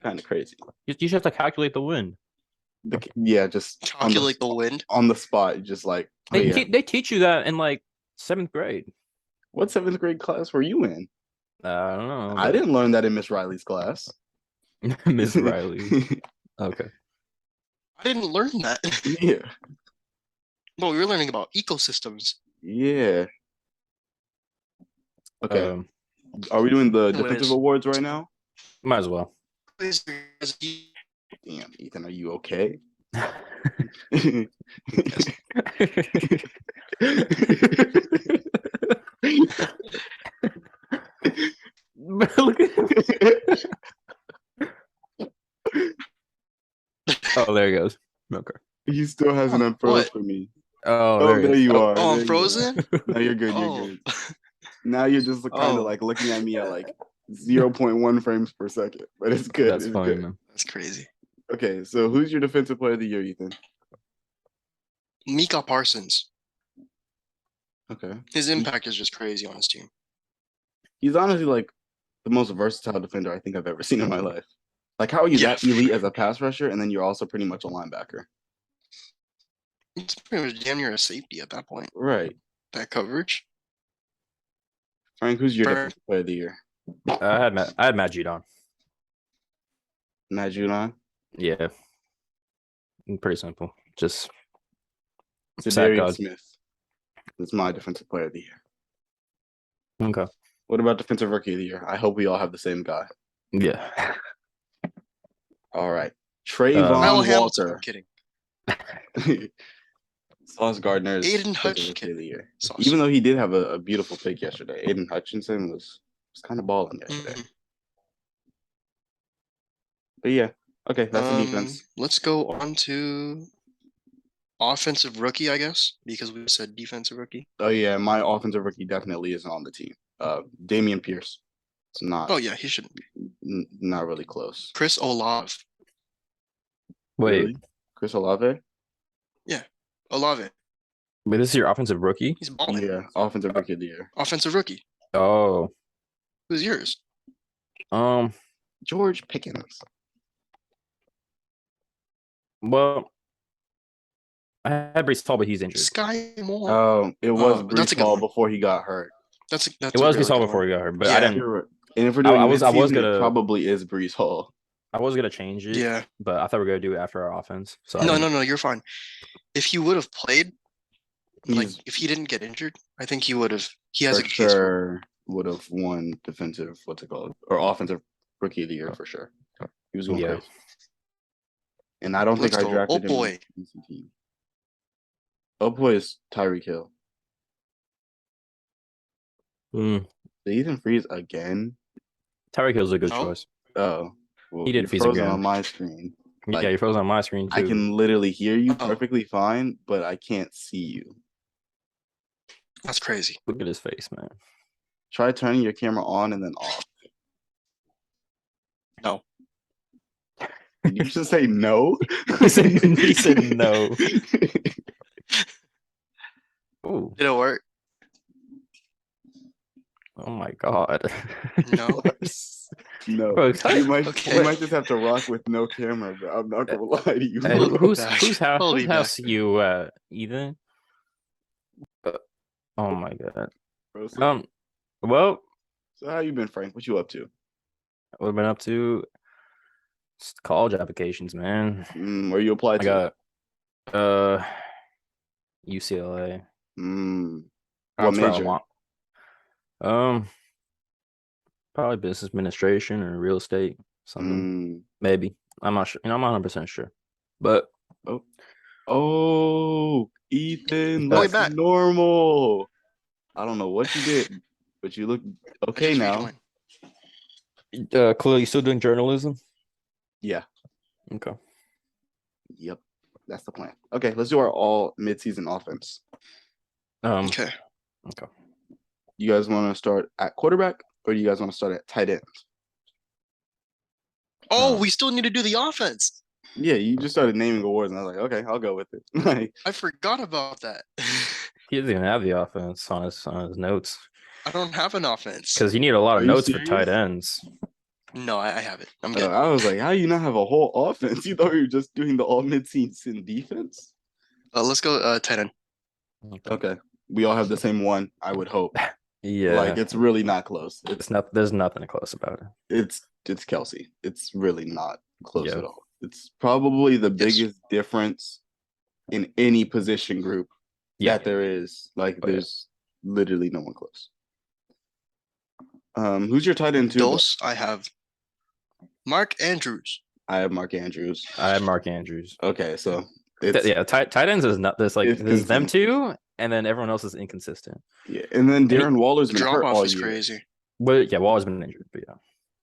Kind of crazy. You just have to calculate the wind. Yeah, just Calculate the wind. on the spot, just like oh, yeah. They teach you that in like 7th grade. What 7th grade class were you in? I don't know. I didn't learn that in Miss Riley's class. Miss Riley. Okay. I didn't learn that. Yeah. Well, we were learning about ecosystems. Yeah. Okay. Um, Are we doing the anyways. defensive awards right now? might as well. Damn, Ethan, are you okay? Look at Oh, there he goes. Okay. He still hasn't unfroze What? for me. Oh, Oh, there there he is. you are. Oh, there I'm you frozen? are. No, you're good. You're Oh. good. Now you're just kind of Oh. like looking at me at like 0.1 frames per second, but it's good. That's it's funny, good. man. That's crazy. Okay, so who's your defensive player of the year, Ethan? Micah Parsons. Okay. His impact is just crazy on his team. He's honestly like the most versatile defender I think I've ever seen in my life. Like, how are you Yeah, that for elite sure. as a pass rusher, and then you're also pretty much a linebacker? It's pretty much damn near a safety at that point. Right. That coverage. Frank, who's your Fair. defensive player of the year? I had Matt Judon. Matt Judon? Yeah. Pretty simple. Just sack Zadarius God. Smith is my defensive player of the year. Okay. What about defensive rookie of the year? I hope we all have the same guy. Yeah. All right. Trayvon Kyle Hamilton. I'm Walker. kidding. Sauce Gardner is Aiden defensive rookie Hutchinson. of the year. Sauce. Even though he did have a beautiful pick yesterday, Aiden Hutchinson was kind of balling yesterday. Mhm. But yeah, okay, that's the defense. Let's go on to offensive rookie, I guess, because we said defensive rookie. Oh yeah, my offensive rookie definitely isn't on the team. Damian Pierce. It's not. Oh yeah, he shouldn't be. Not really close. Chris Olave. Wait. Really? Chris Olave? Olave. Wait, this is your offensive rookie? He's balling. Yeah, offensive rookie of the year. Offensive rookie. Oh. Who's yours? George Pickens. Well, I had Brees Hall, but he's injured. Sky Moore. Oh, it was that's a Brees good Hall one. before he got hurt. That's It was Brees Hall before he got hurt, but I Yeah. didn't. You're right. And if we're doing I was midseason, gonna- it probably is Brees Hall. I was gonna change it, Yeah. but I thought we were gonna do it after our offense. So I No, didn't- you're fine. If he would have played, like He's if he didn't get injured, I think he would have. He has for a case for sure would have won defensive, what's it called, or offensive rookie of the year for sure. He was going Yeah. crazy. And I don't think Let's I go. drafted Oh, him. boy. In the team. Oh boy, is Tyreek Hill. Mm. Did Ethan freeze again? Tyreek Hill's a good No. choice. Oh, well, He didn't you're freeze frozen again. on my screen. Like, Yeah, you're frozen on my screen too. I can literally hear you Oh. perfectly fine, but I can't see you. That's crazy. Look at his face, man. Try turning your camera on and then off. No. Did you just say no? He said no. Ooh, Did it work? oh my god. No. No. Bro, You might, Okay. you might just have to rock with no camera, but I'm not gonna lie to you. Hey, We'll be whose back. whose We'll be house back. you Ethan? Oh my god. Bro, so Well, how you been, Frank? What you up to? what I've been up to college applications, man. Where you apply I to? got UCLA. What What's where I major? want? Probably business administration or real estate, something. Maybe. I'm not sure. I'm not 100% sure. But Oh, Ethan, Boy, that's back. normal. I don't know what you did, but you look I okay just now. rejoined. Chloe, you still doing journalism? Yeah. Okay. Yep. That's the plan. Okay, let's do our all midseason offense. Okay. Okay. You guys want to start at quarterback, or do you guys want to start at tight end? Oh, we still need to do the offense. Yeah, you just started naming awards, and I was like, okay, I'll go with it. Like, I forgot about that. He doesn't even have the offense on his notes I don't have an offense. because you need a lot of Are you notes for tight serious? ends. No, I have it. I'm good. I was like, how do you not have a whole offense? You thought you were just doing the all midseason defense? Let's go tight end. Okay, we all have the same one. I would hope. Yeah, Like, it's really not close. there's nothing close about it. It's Kelsey. It's really not close Yeah. at all. It's probably the Yes. biggest difference in any position group Yeah, that there is. Like, Oh, yeah. there's literally no one close. Who's your tight end too? Dose, I have Mark Andrews. I have Mark Andrews. I have Mark Andrews. Okay, so it's Yeah, tight ends is not this like it's this is them consistent. two, and then everyone else is inconsistent. yeah. And then he- Darren Waller's The been drop hurt all off is year. crazy. But yeah, Waller's been injured, but yeah,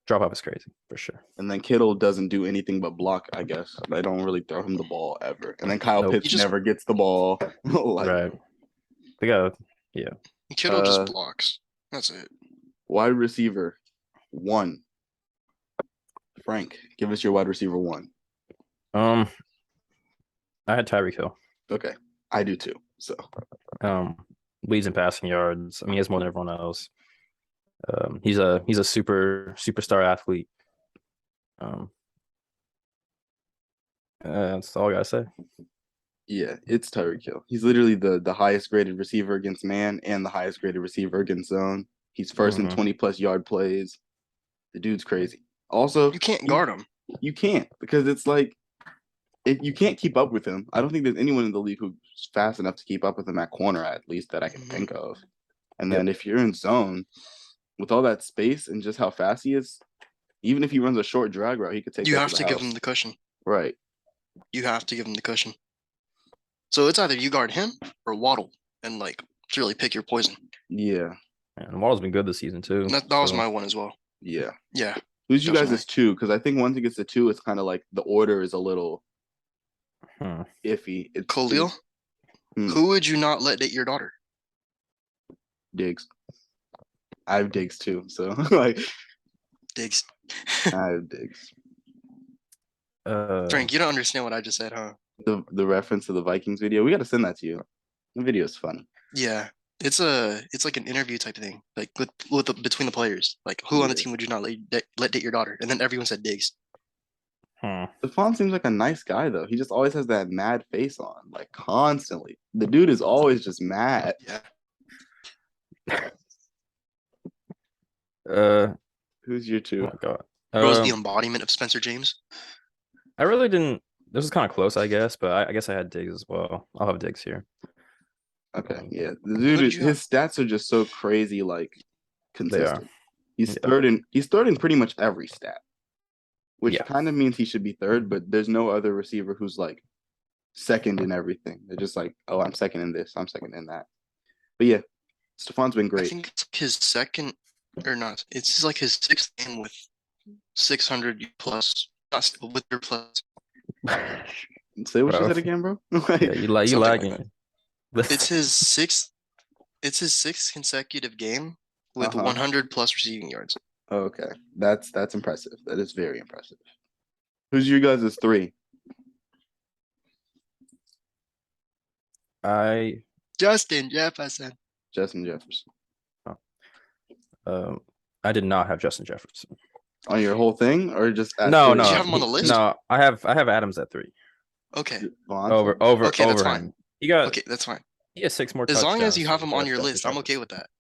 drop off is crazy for sure. And then Kittle doesn't do anything but block, I guess. They don't really throw him the ball ever. And then Kyle Nope. Pitts He just- never gets the ball. Like, Right. They got Kittle just Uh, blocks. That's it. wide receiver 1. Frank, give us your wide receiver 1. I had Tyreek Hill. Okay, I do too. So Leads in passing yards. I mean, he has more than everyone else. He's a superstar athlete. That's all I gotta say. yeah, it's Tyreek Hill. He's literally the highest graded receiver against man and the highest graded receiver against zone. He's first in Mhm. 20+ yard plays. The dude's crazy. Also, You can't guard him. You can't, because it's like you can't keep up with him. I don't think there's anyone in the league who's fast enough to keep up with him at corner, at least that I can Mhm. think of. And then if you're in zone with all that space and just how fast he is, even if he runs a short drag route, he could take. You that have the to give house. him the cushion. Right. You have to give him the cushion. So it's either you guard him or Waddle, and like to really pick your poison. Yeah. And Waddle's been good this season too. And that was so- my one as well. Yeah. Yeah. Who's you guys' Definitely. 2? Because I think once it gets to 2, it's kind of like the order is a little iffy. It's Khalil, Hmm. who would you not let date your daughter? Diggs. I have Diggs too. So like Diggs. I have Diggs. Frank, you don't understand what I just said, huh? The reference to the Vikings video. We got to send that to you. The video is funny. Yeah. It's like an interview type thing, like between the players. Like, who on the Yeah. team would you not let date your daughter? And then everyone said Diggs. Stephon seems like a nice guy though. He just always has that mad face on, like constantly. The dude is always just mad. Yeah. Who's your Oh 2? my god. Bro's the embodiment of Spencer James. I really didn't. This was kind of close, I guess, but I guess I had Diggs as well. I'll have Diggs here. Okay, yeah. The Who dude, did you his stats are just so crazy, like consistent. He's Yeah. third in. He's third in pretty much every stat, which Yeah. kind of means he should be third. But there's no other receiver who's like second in everything. They're just like, oh, I'm second in this. I'm second in that. But yeah, Stephon's been I great. think it's his second or not. It's like his 6th game with 600 plus, not with your plus. Say what you Bro. said again, bro. Like, Yeah, you Something like lagging. It's his sixth consecutive game with Uh-huh. 100 plus receiving yards. okay, that's impressive. That is very impressive. Who's you guys' 3? Justin Jefferson. Justin Jefferson. I did not have Justin Jefferson. On your whole thing, or just at No, three? no. Did you have him on the list? No, I have Adams at 3. Okay. Vaughn? Over Okay, that's him. fine. He got Okay, that's fine. he has 6 more As long as you touchdowns have him than on your Justin list, I'm okay Jefferson. with that.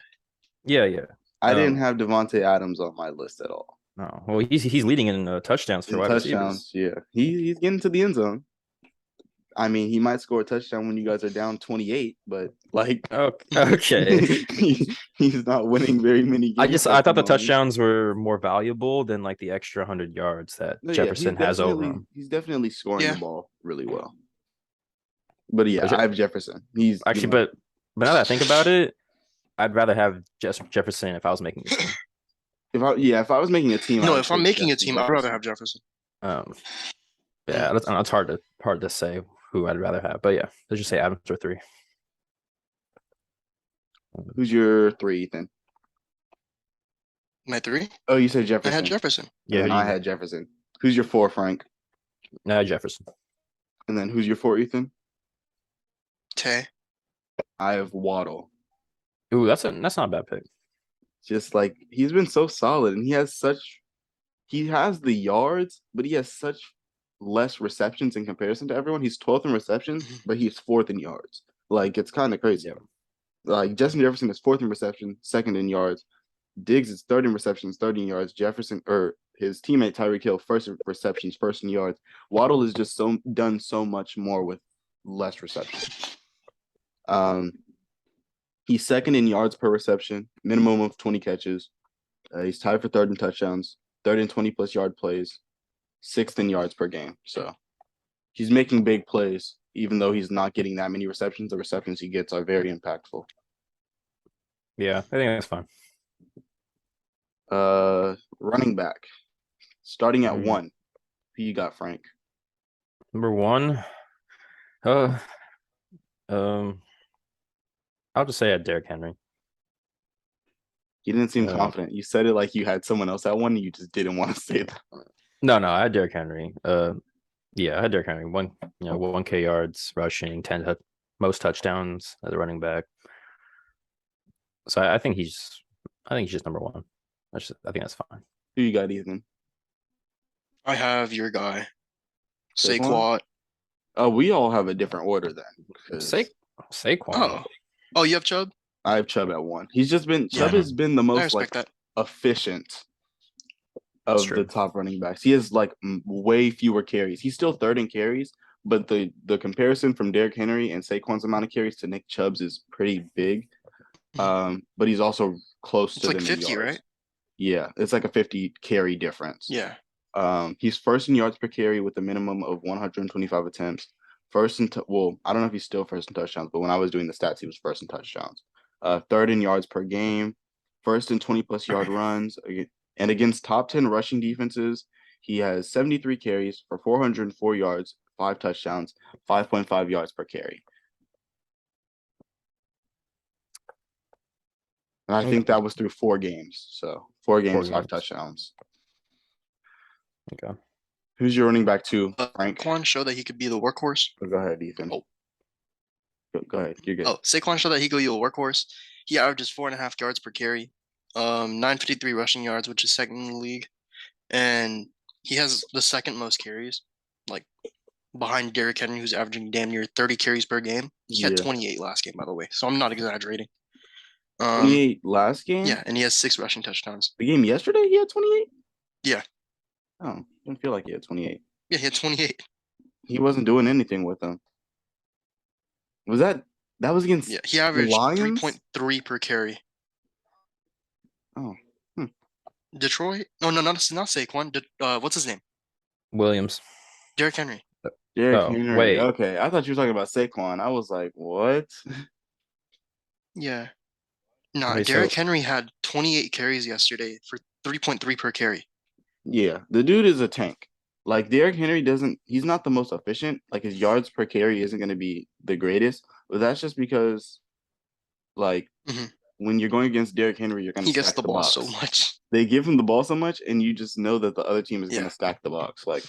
Yeah. I didn't um, have Devontae Adams on my list at all. No. Well, he's leading in touchdowns for In wide touchdowns, receivers. yeah. He's getting to the end zone. I mean, he might score a touchdown when you guys are down 28, but like Okay. he's not winning very many games. I at thought the moment. touchdowns were more valuable than like the extra 100 yards that No, yeah, Jefferson has over him. He's definitely scoring Yeah. the ball really well. But yeah, But Je- I have Jefferson. He's Actually, but now that I think about it, I'd rather have Jefferson if I was making a team. if I was making a team, I No, would if I'm take making a Justin team, I'd rather Jefferson. have Jefferson. Yeah, it's hard to say who I'd rather have. But yeah, let's just say Adams or 3. Who's your 3, Ethan? My 3? Oh, you said I Jefferson. had Jefferson. Yeah, And who do I you had Jefferson. Who's your 4, Frank? Jefferson. And then who's your 4, Ethan? Tay. I have Waddle. Ooh, that's not a bad pick. Just like he's been so solid, and he has the yards, but he has such less receptions in comparison to everyone. He's 12th in receptions, but he's 4th in yards. Like, it's kind of crazy. Yeah. Like, Justin Jefferson is 4th in reception, 2nd in yards. Diggs is 3rd in receptions, 3rd in yards. Jefferson, or his teammate Tyreek Hill, 1st in receptions, 1st in yards. Waddle is just done so much more with less receptions. He's 2nd in yards per reception, minimum of 20 catches. He's tied for 3rd in touchdowns, 3rd in 20-plus yard plays, 6th in yards per game. So he's making big plays, even though he's not getting that many receptions. The receptions he gets are very impactful. Yeah, I think that's fine. Running back, starting at Mhm. 1. Who you got, Frank? Number 1. I'll just say at Derrick Henry. You didn't seem confident. You said it like you had someone else at 1, and you just didn't want to say that. No, I had Derrick Henry. Yeah, I had Derrick Henry. 1K yards rushing, 10 most touchdowns as a running back. So I think he's just number 1. I think that's fine. Who you got, Ethan? I have your guy. Saquon? Saquon. We all have a different order then. Saquon. Oh, you have Chubb? I have Chubb at 1. Chubb Yeah. has been the I most respect that. efficient of true. the top running backs. He has way fewer carries. He's still 3rd in carries, but the comparison from Derrick Henry and Saquon's amount of carries to Nick Chubb's is pretty big. But he's also close to It's like them 50, in yards. right? Yeah, it's like a 50 carry difference. Yeah. He's 1st in yards per carry with a minimum of 125 attempts. I don't know if he's still 1st in touchdowns, but when I was doing the stats, he was 1st in touchdowns. 3rd in yards per game, 1st in 20-plus yard runs. And against top 10 rushing defenses, he has 73 carries for 404 yards, 5 touchdowns, 5.5 yards per carry. And I think that was through 4 games. So 4 games, 5 touchdowns. Okay. Who's your running back 2, Frank? Saquon showed that he could be the workhorse. Go ahead, Ethan. Oh. Go ahead. You're good. Oh, Saquon showed that he could be a workhorse. He averages 4.5 yards per carry, 953 rushing yards, which is 2nd in the league, and he has the 2nd most carries, like behind Derrick Henry, who's averaging damn near 30 carries per game. He had 28 last game, by the way, so I'm not exaggerating. 28 last game? Yeah, and he has 6 rushing touchdowns. The game yesterday, he had 28? Yeah. Oh, didn't feel like he had 28. Yeah, he had 28. He wasn't doing anything with them. That was against he averaged Lions? 3.3 per carry. Oh. Detroit? No, not Saquon. What's his name? Williams. Derrick Henry. Derrick Henry. Wait. Okay, I thought you were talking about Saquon. I was like, what? Yeah. No, Derrick Henry had 28 carries yesterday for 3.3 per carry. Yeah, the dude is a tank. Like, Derrick Henry he's not the most efficient. Like, his yards per carry isn't going to be the greatest. But that's just because, when you're going against Derrick Henry, you're going to stack the ball so much. They give him the ball so much, and you just know that the other team is going to stack the box. But,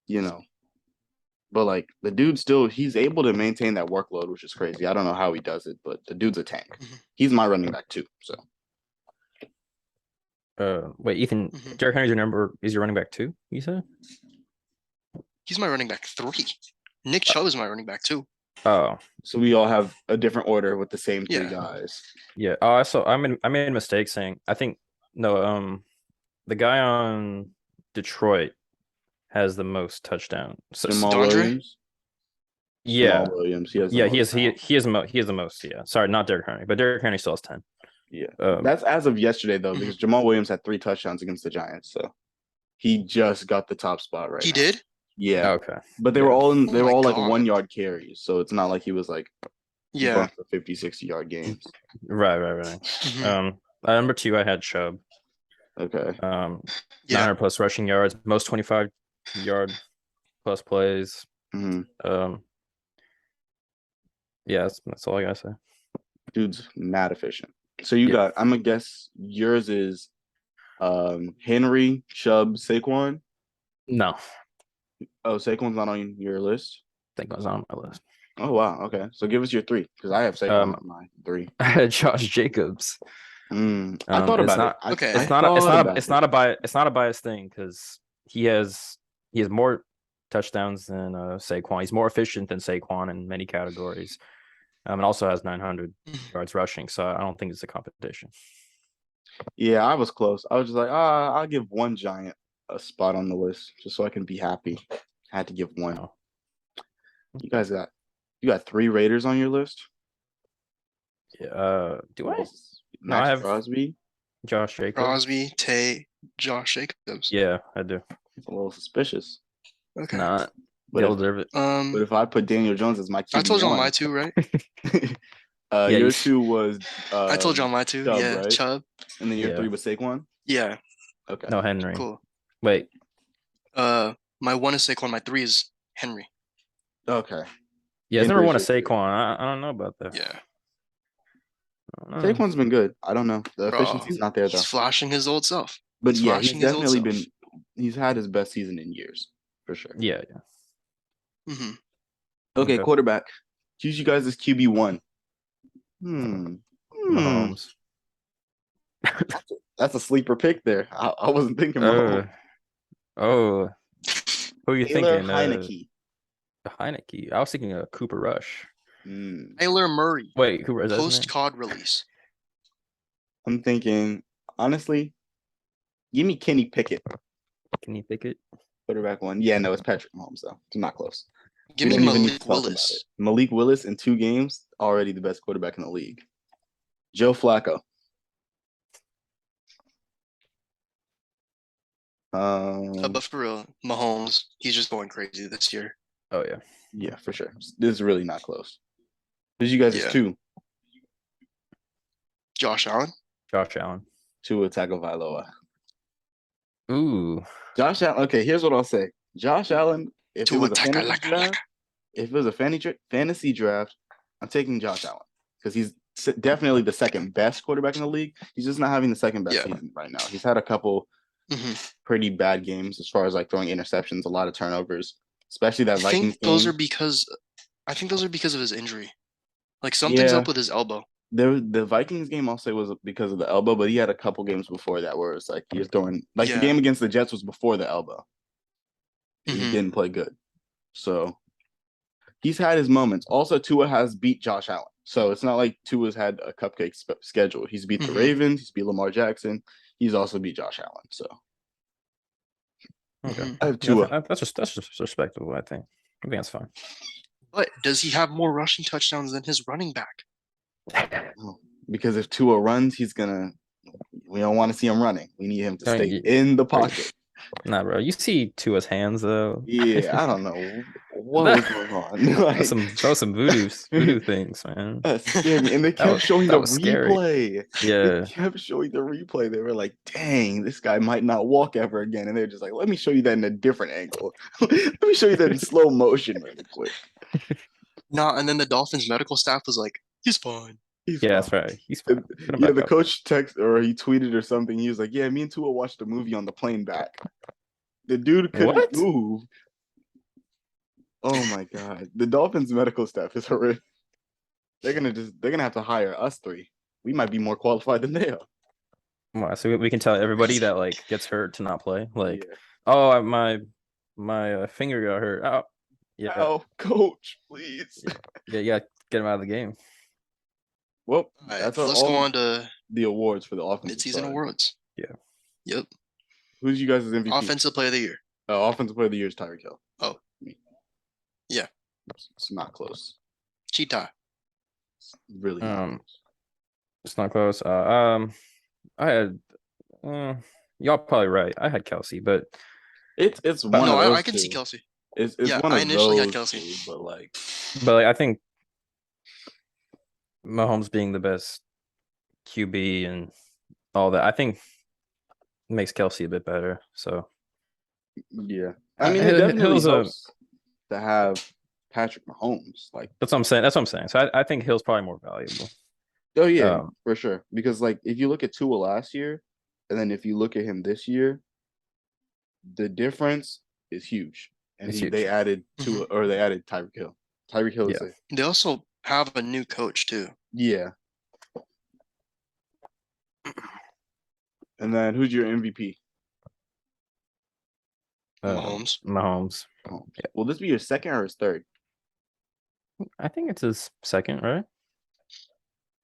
the dude he's able to maintain that workload, which is crazy. I don't know how he does it, but the dude's a tank. He's my running back, too, so. Wait, Ethan, Derrick Henry's your running back 2, you said? He's my running back 3. Nick Chubb is my running back 2. Oh. So we all have a different order with the same 3 guys. Yeah. Oh, so I made a mistake saying the guy on Detroit has the most touchdown. So Jamal Williams? Yeah. Jamal Williams. He has the most, yeah. Sorry, not Derrick Henry, but Derrick Henry still has 10. Yeah. That's as of yesterday, though, because Jamal Williams had 3 touchdowns against the Giants. So he just got the top spot right now. He did? Yeah. Okay. But they were all 1 yard carries. So it's not like he was going for 50, 60 yard games. Right. Number 2, I had Chubb. Okay. 900 plus rushing yards, most 25 yard plus plays, Mhm. Yeah, that's all I gotta say. Dude's mad efficient. So you Yeah. got, I'm gonna guess yours is Henry, Chubb, Saquon. No, Oh, Saquon's not on your list. I think I was on my list. Oh wow, okay. So give us your three, because I have Saquon on my three. I had Josh Jacobs. I thought It's about not. it. I Okay. It's not. thought about It's it. not a bias. It's not a biased thing because he has more touchdowns than Saquon. He's more efficient than Saquon in many categories. And also has 900 yards rushing. So I don't think it's a competition. Yeah, I was close. I was just like, I'll give one giant a spot on the list just so I can be happy. Had to give one. No. You got 3 Raiders on your list? Yeah. Do I? No, Max I have Crosby. Josh Jacobs. Crosby, Tay, Josh Jacobs. Yeah, I do. It's a little suspicious. Okay. Not. But They'll if, deserve it. but if I put Daniel Jones as my QB1, I told you on my two, right? Yeah, your 2 was I told you on my two. Chubb, Yeah, right? Chubb. And then your Yeah. 3 was Saquon? Yeah, Okay. No, Henry. cool. Wait. My one is Saquon. My three is Henry. Okay. Yeah, it's never won a Henry's your 2. Saquon. I don't know about that. Yeah, Saquon's been good. I don't know. The bro. efficiency's not there though. He's flashing his old self. But He's yeah, he's flashing his old definitely self. he's had his best season in years, for sure. Yeah. Mm-hmm. Okay, Okay. quarterback. Choose you guys as QB1. Mahomes. That's a sleeper pick there. I wasn't thinking Mahomes. Oh. Who are you Taylor thinking? Heineke. Heineke. I was thinking Cooper Rush. Taylor Murray. Wait, Cooper Rush. Post COD release. I'm thinking, honestly, give me Kenny Pickett. Can you pick it? Quarterback 1. Yeah, no, it's Patrick Mahomes though. It's not close. Give We me don't even need to Malik talk about Willis. it. Malik Willis in 2 games, already the best quarterback in the league. Joe Flacco. But for real, Mahomes, he's just going crazy this year. Oh yeah. Yeah, for sure. This is really not close. Who's you guys' Yeah. 2? Josh Allen. Josh Allen. Tua Tagovailoa. Ooh. Josh Allen. Okay, here's what I'll say. Josh Allen, if it Tua was a fantasy Tagovailoa. draft, I'm taking Josh Allen because he's definitely the second best quarterback in the league. He's just not having the second best season right now. He's had a couple pretty bad games as far as like throwing interceptions, a lot of turnovers, especially that Vikings I think those game. are because of his injury. Like something's up with his elbow. The Vikings game I'll say was because of the elbow, but he had a couple games before that where it's like he was throwing the game against the Jets was before the elbow. He didn't play good. So he's had his moments. Also, Tua has beat Josh Allen. So it's not like Tua's had a cupcake schedule. He's beat the Ravens. He's beat Lamar Jackson. He's also beat Josh Allen. So Okay. I have Tua. That's just respectable, I think. I think that's fine. But does he have more rushing touchdowns than his running back? Because if Tua runs, we don't want to see him running. We need him to stay in the pocket. Nah, bro. You see Tua's hands though. Yeah, I don't know what was going on. Like, some voodoo things, man. That scared me. And they kept showing the replay. Yeah. They kept showing the replay. They were like, dang, this guy might not walk ever again. And they're just like, let me show you that in a different angle. Let me show you that in slow motion really quick. And then the Dolphins medical staff was like, he's fine. He's fine. That's right. He's fine. Yeah, the coach texted or he tweeted or something. He was like, yeah, me and Tua watched a movie on the plane back. The dude couldn't move. Oh my god. The Dolphins medical staff is horrific. They're gonna have to hire us 3. We might be more qualified than they are. Wow, so we can tell everybody that like gets hurt to not play. Like, oh, my finger got hurt. Oh, yeah. Oh, coach, please. Yeah, get him out of the game. Well, let's go on to the awards for the offensive midseason awards. Yeah. Yep. Who's you guys' MVP? Offensive player of the year. Offensive player of the year is Tyreek Hill. Oh. Yeah. It's not close. Cheetah. It's really not close. It's not close. I had y'all probably right. I had Kelsey, but it's one no, of those I can see Kelsey. It's one of I initially those had Kelsey. Two, but I think Mahomes being the best QB and all that, I think makes Kelsey a bit better. So yeah, I mean, it definitely helps. to have Patrick Mahomes. Like, That's what I'm saying. That's what I'm saying. So I think Hill's probably more valuable. oh yeah, Um, for sure. Because like if you look at Tua last year, and then if you look at him this year, the difference is huge. And It's they huge. added Tua or they added Tyreek Hill. Tyreek Hill is Yeah. They also have a new coach too. yeah. And then who's your MVP? Mahomes. Mahomes. Oh, will this be your second or his third? I think it's his second, right?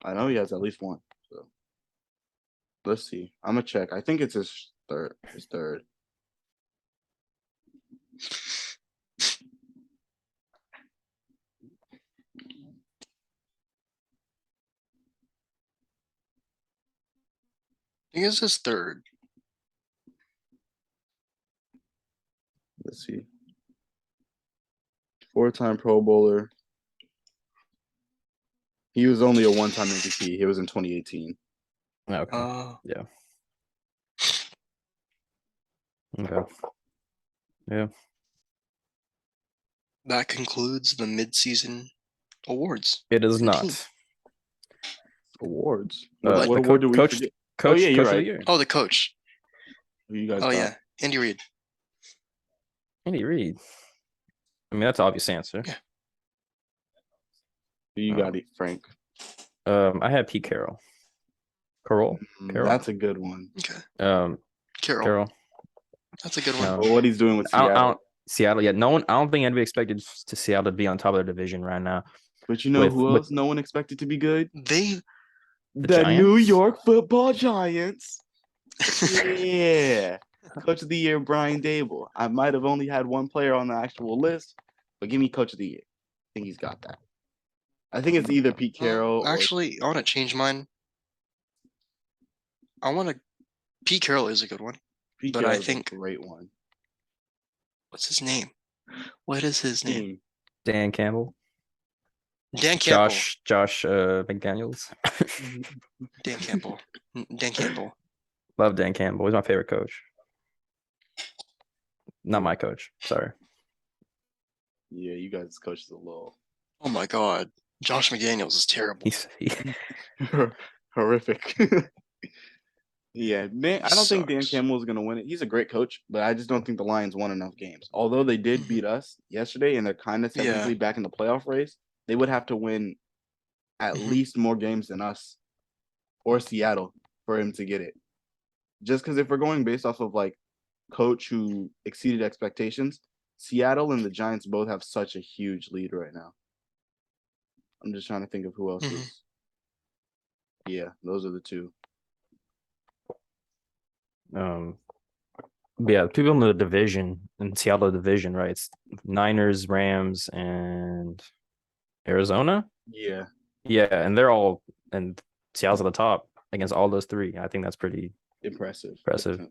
I know he has at least one. So let's see. I'm gonna check. I think it's his third. His third. I think it's his third. Let's see. 4-time Pro Bowler. He was only a one-time MVP. He was in 2018. Okay. Yeah. Okay. Yeah. That concludes the midseason awards. It is for the team. not. Awards. What What award do we forget? Coach, yeah, you're coach of right. the year. Oh, the coach. Who you guys Oh got? yeah, Andy Reid. Andy Reid. I mean, that's an obvious answer. Yeah. Who you got, Frank? I had Pete Carroll. Carroll. That's a good one. Okay. Carroll. That's a good one. No. Well, what he's doing with Seattle. Seattle. Yeah. No one. I don't think anybody expected to Seattle to be on top of their division right now. But you know who else no one expected to be good? The New York Football Giants. Yeah. Coach of the Year, Brian Dable. I might have only had one player on the actual list, but give me Coach of the Year. I think he's got that. I think it's either Pete Carroll or... Actually, I want to change mine. Pete Carroll is a good one. Pete but Carroll's I think a great one. What's his name? What is his name? Dan Campbell. Dan Campbell. Josh McDaniels. Dan Campbell. Dan Campbell. Love Dan Campbell. He's my favorite coach. Not my coach. Sorry. Yeah, you guys' coach is a little... Oh my God. Josh McDaniels is terrible. He's horrific. Yeah, man, I don't think Dan Campbell is going to win it. He's a great coach, but I just don't think the Lions won enough games. Although they did beat us yesterday and they're kind of technically back in the playoff race, they would have to win at least more games than us or Seattle for him to get it. Just because if we're going based off of like coach who exceeded expectations, Seattle and the Giants both have such a huge lead right now. I'm just trying to think of who else is. Yeah, those are the two. Yeah, people in the division, in Seattle division, right? It's Niners, Rams, and Arizona. Yeah, and Seattle's at the top against all those three. I think that's pretty impressive.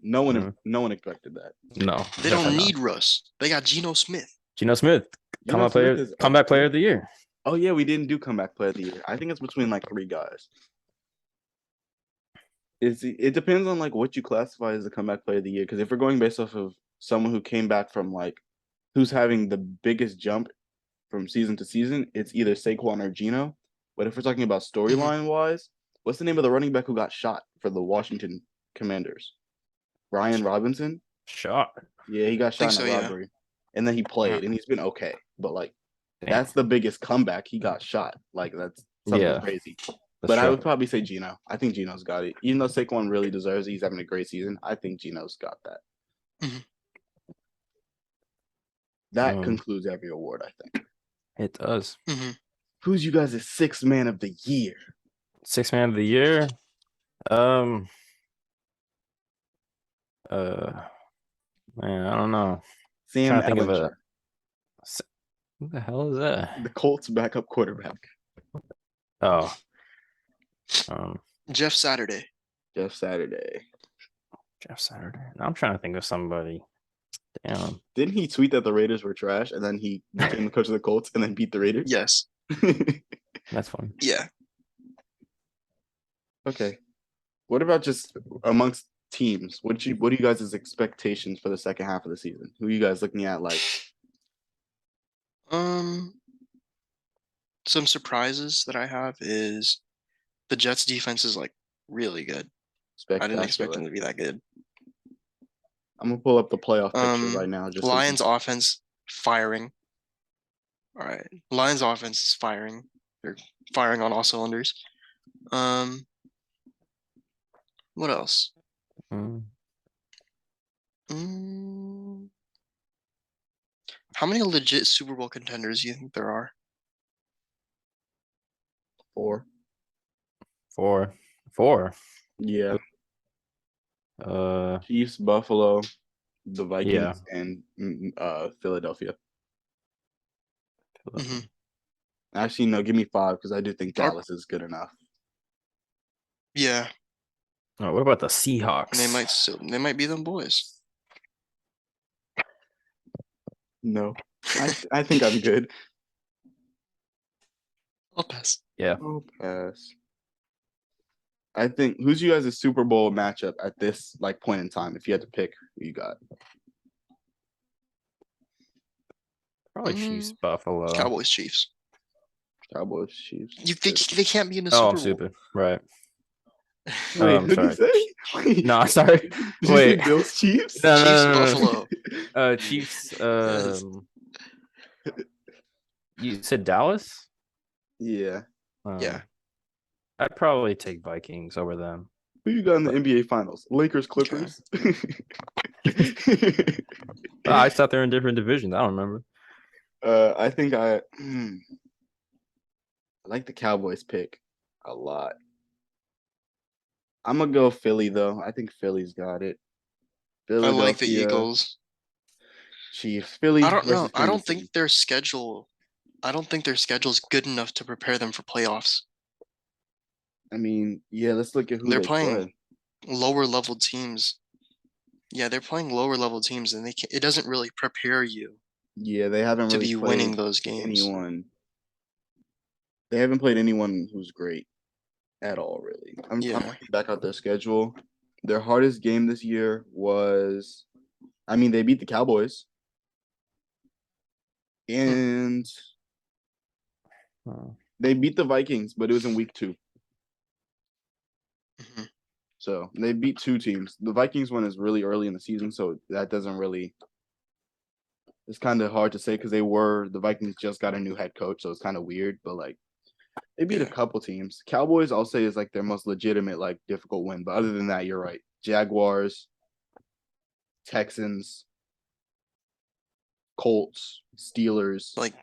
No one expected that. No, they don't need Russ. They got Geno Smith. Comeback player of the year. Oh yeah, we didn't do comeback player of the year. I think it's between like three guys. It depends on like what you classify as the comeback player of the year. Because if we're going based off of someone who came back from like who's having the biggest jump from season to season, it's either Saquon or Geno. But if we're talking about storyline wise, what's the name of the running back who got shot for the Washington Commanders? Brian Robinson? Shot. Yeah, he got shot in a robbery. Yeah. And then he played and he's been okay. But like that's the biggest comeback. He got shot. Like that's something crazy. But I would probably say Geno. I think Geno's got it. Even though Saquon really deserves it, he's having a great season. I think Geno's got that. That concludes every award, I think. It does. Who's you guys' sixth man of the year? Sixth man of the year? Man, I don't know. Sam I'm trying to think Ehlinger. of who the hell is that? The Colts backup quarterback. Oh. Jeff Saturday. Jeff Saturday. I'm trying to think of somebody. Damn. Didn't he tweet that the Raiders were trash and then he became the coach of the Colts and then beat the Raiders? Yes. That's fun. Yeah. Okay. What about just amongst teams? What are you guys' expectations for the second half of the season? Who are you guys looking at like some surprises that I have is the Jets defense is like really good. I didn't expect them Spectacular. to be that good. I'm gonna pull up the playoff picture right now. Just Lions offense firing. All right, Lions offense is firing. They're firing on all cylinders. What else? Mm. How many legit Super Bowl contenders do you think there are? 4. Four. Yeah. Uh, Chiefs, Buffalo, the yeah. Vikings, and Philadelphia. Mhm. Actually, no, give me 5 because I do think Dallas is good enough. Yeah, Oh, what about the and Seahawks? they might be them boys. No, I think I'm good. I'll pass. Yeah. I'll pass. I think who's you guys' Super Bowl matchup at this like point in time? If you had to pick who you got, Probably Chiefs, Buffalo. Cowboys, Chiefs. Cowboys, Chiefs. They can't be in the Oh, Super I'm Bowl. stupid. Right. Wait, I'm who'd you sorry. say? Wait, No, sorry. did you say Wait. Bills, Chiefs? No, Chiefs, no, no, no, Buffalo. no. Chiefs. Yes. You said Dallas? Yeah. Yeah. I'd probably take Vikings over them. Who you got in the But- NBA Finals? Lakers, Clippers. I thought they're in different divisions. I don't remember. I think I like the Cowboys pick a lot. I'm gonna go Philly though. I think Philly's got it. I like the Philadelphia, Eagles. Chiefs, Philly I don't know. versus I don't Kansas think City. their schedule is good enough to prepare them for playoffs. I mean, yeah, let's look at who They're they playing play. lower level teams. Yeah, they're playing lower level teams, and it doesn't really prepare you Yeah, they haven't to really be played winning those games. anyone. They haven't played anyone who's great at all, really. I'm Yeah. looking back at their schedule. Their hardest game this year was, I mean, they beat the Cowboys, and they beat the Vikings, but it was in week 2. Mhm. So they beat 2 teams. The Vikings one is really early in the season, so that doesn't really. It's kind of hard to say because the Vikings just got a new head coach, so it's kind of weird. But like, they beat a Yeah. couple teams. Cowboys, I'll say, is like their most legitimate, like difficult win. But other than that, you're right. Jaguars, Texans, Colts, Steelers, Like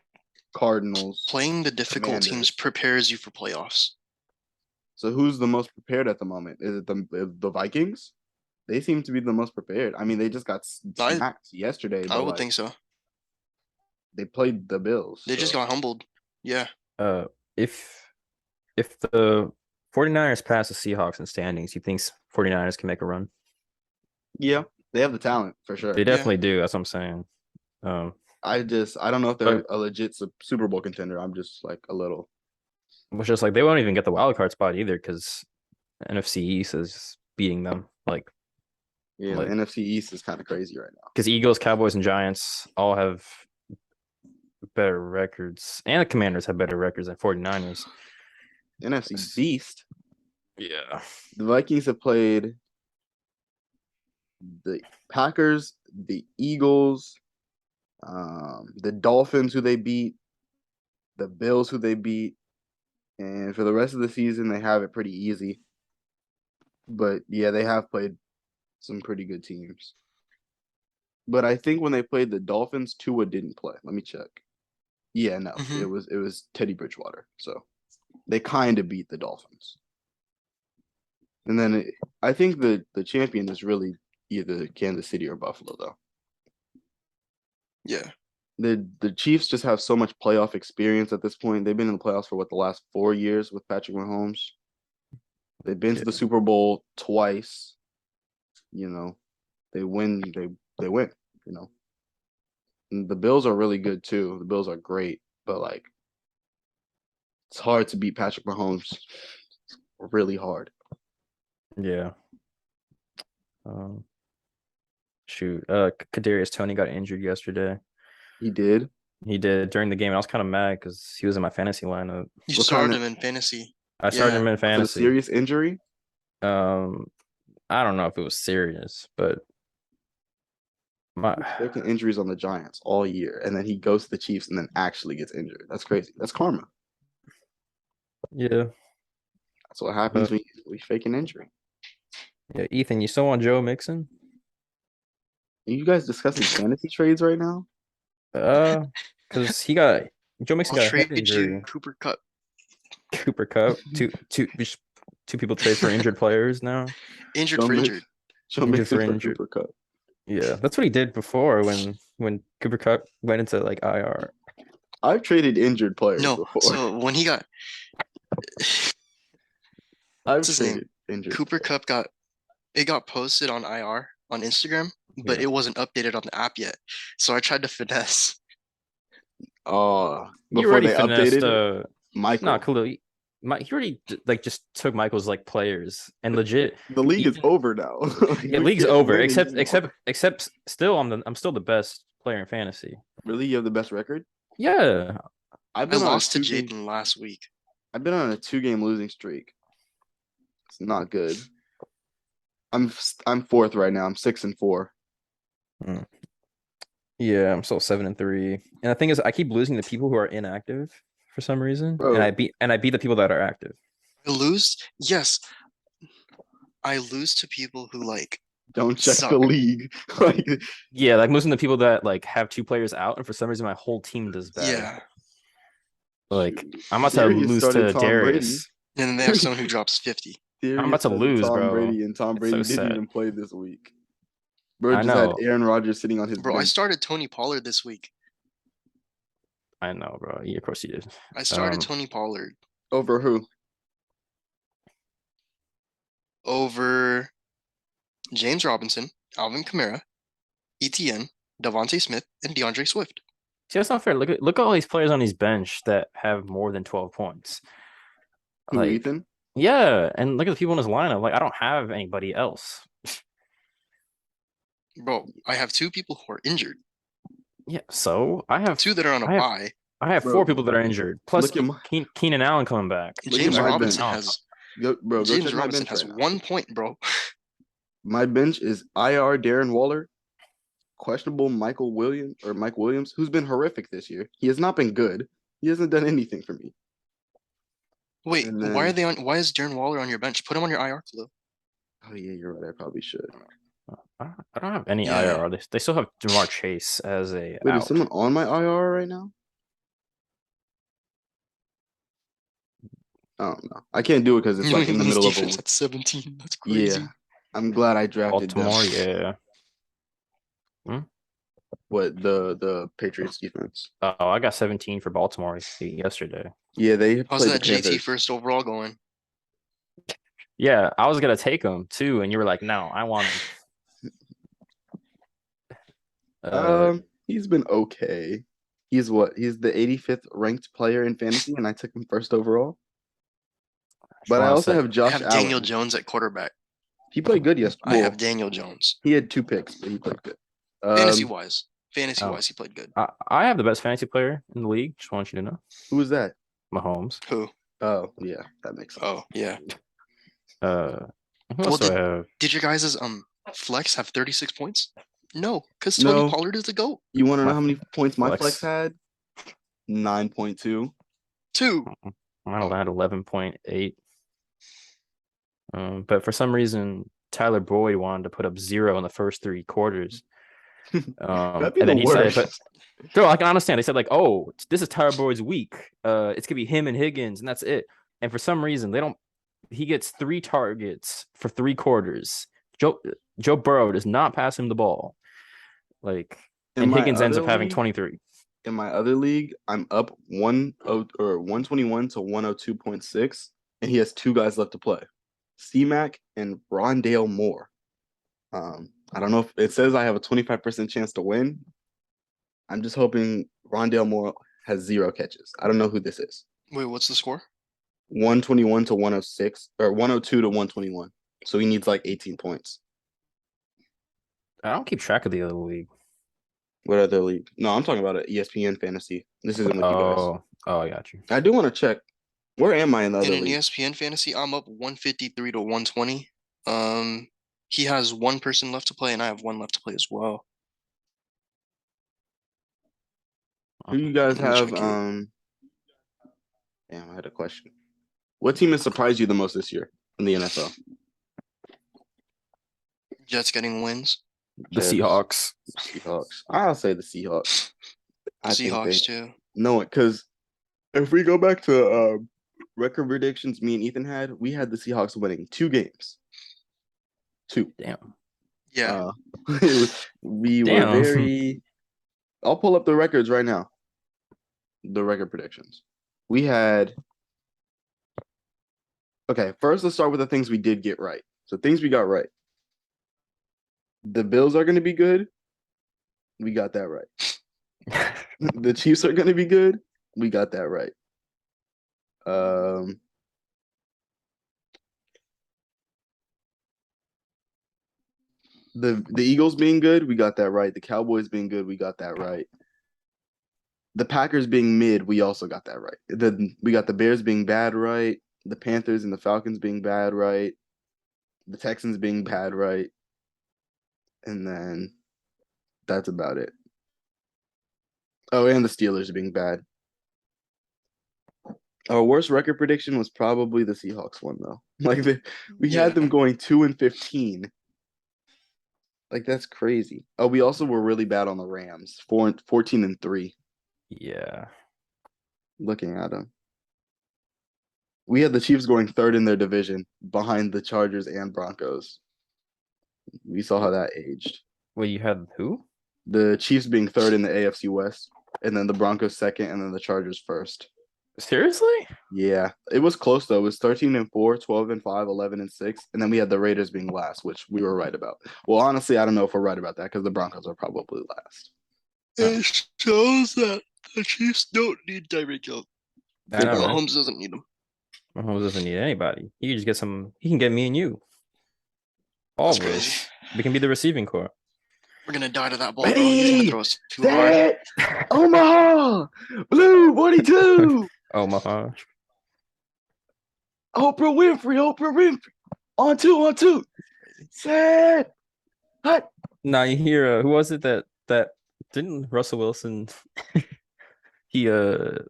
Cardinals, playing the difficult teams Commanders. prepares you for playoffs. So who's the most prepared at the moment? Is it the Vikings? They seem to be the most prepared. I mean, they just got smacked yesterday, I but would like think so. they played the Bills. They just so. got humbled. Yeah. If the 49ers pass the Seahawks in standings, you think 49ers can make a run? Yeah, they have the talent for sure. They definitely do. That's what I'm saying. I don't know if they're a legit Super Bowl contender. I'm just like a little. It's just like they won't even get the wild card spot either because NFC East is beating them. Like, Yeah, the NFC East is kind of crazy right now. because Eagles, Cowboys, and Giants all have better records, and the Commanders have better records than 49ers. NFC Beast. Yeah. The Vikings have played the Packers, the Eagles, the Dolphins, who they beat, the Bills, who they beat, and for the rest of the season, they have it pretty easy. But yeah, they have played some pretty good teams. But I think when they played the Dolphins, Tua didn't play. Let me check. Yeah, no, it was Teddy Bridgewater. So they kind of beat the Dolphins. And then I think the champion is really either Kansas City or Buffalo, though. Yeah. The Chiefs just have so much playoff experience at this point. They've been in the playoffs for the last 4 years with Patrick Mahomes. They've been to the Super Bowl twice. You know, they win. They win. You know, and the Bills are really good too. The Bills are great, but like, it's hard to beat Patrick Mahomes. It's really hard. Yeah. Shoot. Kadarius Toney got injured yesterday. He did. He did during the game. I was kind of mad because he was in my fantasy lineup. You What started kind him in fantasy. I started him in Was it a fantasy. serious injury? I don't know if it was serious, but my Taking injuries on the Giants all year, and then he goes to the Chiefs and then actually gets injured. That's crazy. That's karma. yeah, That's what happens when we fake an injury. yeah. Ethan, you still want Joe Mixon? Are you guys discussing fantasy trades right now? Because Joe Mixon I'll got a head trade injury. you Cooper Cup. Cooper Cup, two people trade for injured players now. Injured Joe for Mix- injured. Joe Injured Mixon for for injured. Cooper Cup. Yeah, that's what he did before when Cooper Cup went into like IR. I've traded injured players No, before. so when he got I've what's his name? traded injured. Cooper Cup got posted on IR on Instagram, but Yeah. it wasn't updated on the app yet. So I tried to finesse. Oh, You before already they finessed. updated it, Michael. No, Khalil. He already like just took Michael's like players and legit. The league is Ethan- over now. Like, Yeah, we league's can't over. win Except anymore. still I'm still the best player in fantasy. Really, you have the best record. Yeah, I've I been on lost to a two-game. Jaden last week. I've been on a 2-game losing streak. It's not good. I'm fourth right now. I'm 6-4. yeah. I'm still 7-3, and the thing is, I keep losing to people who are inactive for some reason, Bro. and I beat the people that are active. I lose? Yes. I lose to people who like Don't check suck. the league. Like, Yeah, like losing to people that like have two players out, and for some reason my whole team does bad. Yeah. Like I'm about to Darius lose started to Tom Brady. Darius. And then they have someone who drops 50. I'm about to started lose, Tom bro. Brady, and Tom It's so Brady didn't sad. even play this week. Bro I just had know. Aaron Rodgers sitting on his Bro, I bench. started Tony Pollard this week. I know, bro. Yeah, of course you did. I started Tony Pollard Over who? over James Robinson, Alvin Kamara, ETN, Devontae Smith, and DeAndre Swift. See, that's not fair. Look at all these players on his bench that have more than 12 points. Who, Like, Ethan? yeah, and look at the people in his lineup. Like, I don't have anybody else. Bro, I have two people who are injured. Yeah, so I have Two that are on a bye. I have Bro, four people that are injured. Plus look at my- Keenan Allen coming back. Look James at my Robinson bench. has Go James check my Robinson bench has right now. 1 point, bro. My bench is IR Darren Waller, questionable Mike Williams, who's been horrific this year. He has not been good. He hasn't done anything for me. Wait, And why then- why is Darren Waller on your bench? Put him on your IR, Khalil. Oh yeah, you're right. I probably should. I don't have any Yeah. IR. They still have Jamar Chase as a Wait, out. is someone on my IR right now? I don't know. I can't do it because it's New like in the England's middle of a defense week. at 17. That's crazy. Yeah, I'm glad I drafted Baltimore, them. yeah. What the Patriots defense? Oh, I got 17 for Baltimore yesterday. Yeah, they How's played that the JT Panthers. first overall going? Yeah, I was gonna take him too, and you were like, "No, I want him." He's been okay. He's what? He's the 85th ranked player in fantasy, and I took him first overall. But I also have I Josh have Daniel Allen. Jones at quarterback. He played good yesterday. I have Daniel Jones. He had 2 picks, but he played good. Fantasy wise, Oh. he played good. I have the best fantasy player in the league. Just want you to know, Who was that? Mahomes. Who? Oh, yeah, that makes sense. Oh, yeah. Who else do I have? Did your guys' flex have 36 points? No, because No. Tony Pollard is the GOAT. You want to know My how many points my flex. flex had? 9.2. 2. Mine only had 11.8. But for some reason, Tyler Boyd wanted to put up 0 in the first 3 quarters. That'd be And then the he said, worst. but bro, I can understand. They said like, "Oh, this is Tyler Boyd's week. It's gonna be him and Higgins, and that's it." And for some reason, they don't. He gets 3 targets for 3 quarters. Joe Burrow does not pass him the ball. Like, In and my Higgins ends other up having league- 23. In my other league, I'm up 121 to 102.6, and he has 2 guys left to play, C-Mac and Rondale Moore. I don't know if it says I have a 25% chance to win. I'm just hoping Rondale Moore has 0 catches. I don't know who this is. Wait, what's the score? 121 to 106 or 102 to 121. So he needs like 18 points. I don't keep track of the other league. What other league? No, I'm talking about ESPN fantasy. This isn't with you guys. Oh, I got you. I do want to check. Where am I in the In other an league? ESPN fantasy, I'm up 153 to 120. He has one person left to play, and I have one left to play as well. Who you guys Let me have? check here. Damn, I had a question. What team has surprised you the most this year in the NFL? Jets getting wins. The Jets, Seahawks. Seahawks. I'll say the Seahawks. I think they Seahawks too. know it because if we go back to record predictions, me and Ethan we had the Seahawks winning 2 games. 2. Damn. Yeah. We were Damn. very. I'll pull up the records right now. The record predictions. We had. Okay, first let's start with the things we did get right. So things we got right. The Bills are going to be good. We got that right. The Chiefs are going to be good. We got that right. The Eagles being good, we got that right. The Cowboys being good, we got that right. The Packers being mid, we also got that right. We got the Bears being bad right. The Panthers and the Falcons being bad right. The Texans being bad right. And then that's about it. Oh, and the Steelers being bad. Our worst record prediction was probably the Seahawks one, though. Like we had them going 2-15. Like that's crazy. Oh, we also were really bad on the Rams, 14-3. Yeah. Looking at them, we had the Chiefs going 3rd in their division, behind the Chargers and Broncos. We saw how that aged. Well, you had who? The Chiefs being 3rd in the AFC West, and then the Broncos 2nd, and then the Chargers 1st. Seriously? Yeah, it was close though. It was 13-4, 12-5, 11-6, and then we had the Raiders being last, which we were right about. Well, honestly, I don't know if we're right about that because the Broncos are probably last. It shows that the Chiefs don't need Tyreek Hill. I know, right? Mahomes doesn't need him. Mahomes doesn't need anybody. He can just get some. He can get me and you. All That's of crazy. us. We can be the receiving core. We're gonna die to that ball, bro. He's gonna throw us too hard. Omaha, Blue 42. Omaha. Oprah Winfrey. On two. Set. Hut. Now you hear who was it that didn't Russell Wilson he was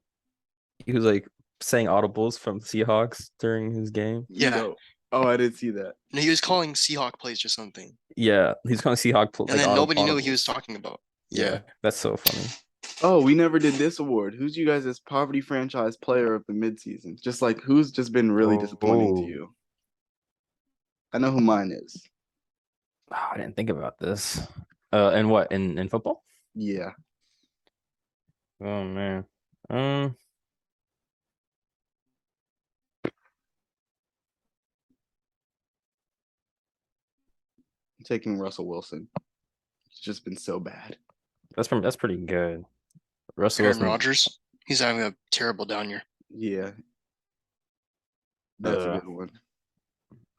like saying audibles from Seahawks during his game. Yeah. No. Oh, I didn't see that. And he was calling Seahawk plays or something. Yeah, he's calling Seahawk and then nobody knew what he was talking about. Yeah. That's so funny. Oh, we never did this award. Who's you guys' poverty franchise player of the midseason? Just like who's just been really disappointing to you? I know who mine is. Oh, I didn't think about this. And what in football? Yeah. Oh man. I'm taking Russell Wilson. It's just been so bad. That's pretty good. Russell Aaron Wilson. Rodgers. He's having a terrible down year. Yeah. That's a good one.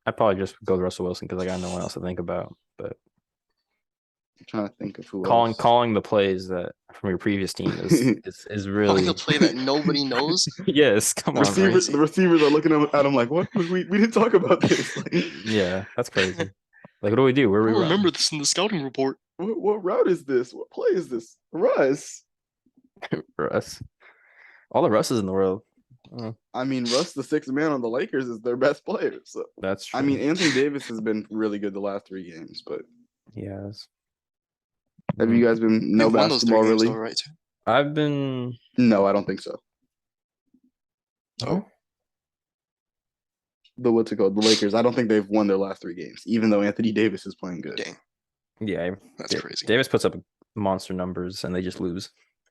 I'd probably just go with Russell Wilson because I got no one else to think about. But I'm trying to think of who else. Calling the plays that from your previous team is really calling the play that nobody knows. Yes, come on. The receivers are looking at him like, what? We didn't talk about this. Yeah, that's crazy. Like, what do we do? Where I we remember this in the scouting report. What route is this? What play is this? Russ. Russ. All the Russes in the world. I mean, Russ, the 6th man on the Lakers, is their best player. So that's true. I mean, Anthony Davis has been really good the last 3 games, but he has. Have you guys been They've won basketball those 3 games really? though, right? I've been. No, I don't think so. Oh. What's it called? The Lakers. I don't think they've won their last 3 games, even though Anthony Davis is playing good. Dang. Yeah, that's crazy. Davis puts up monster numbers and they just lose.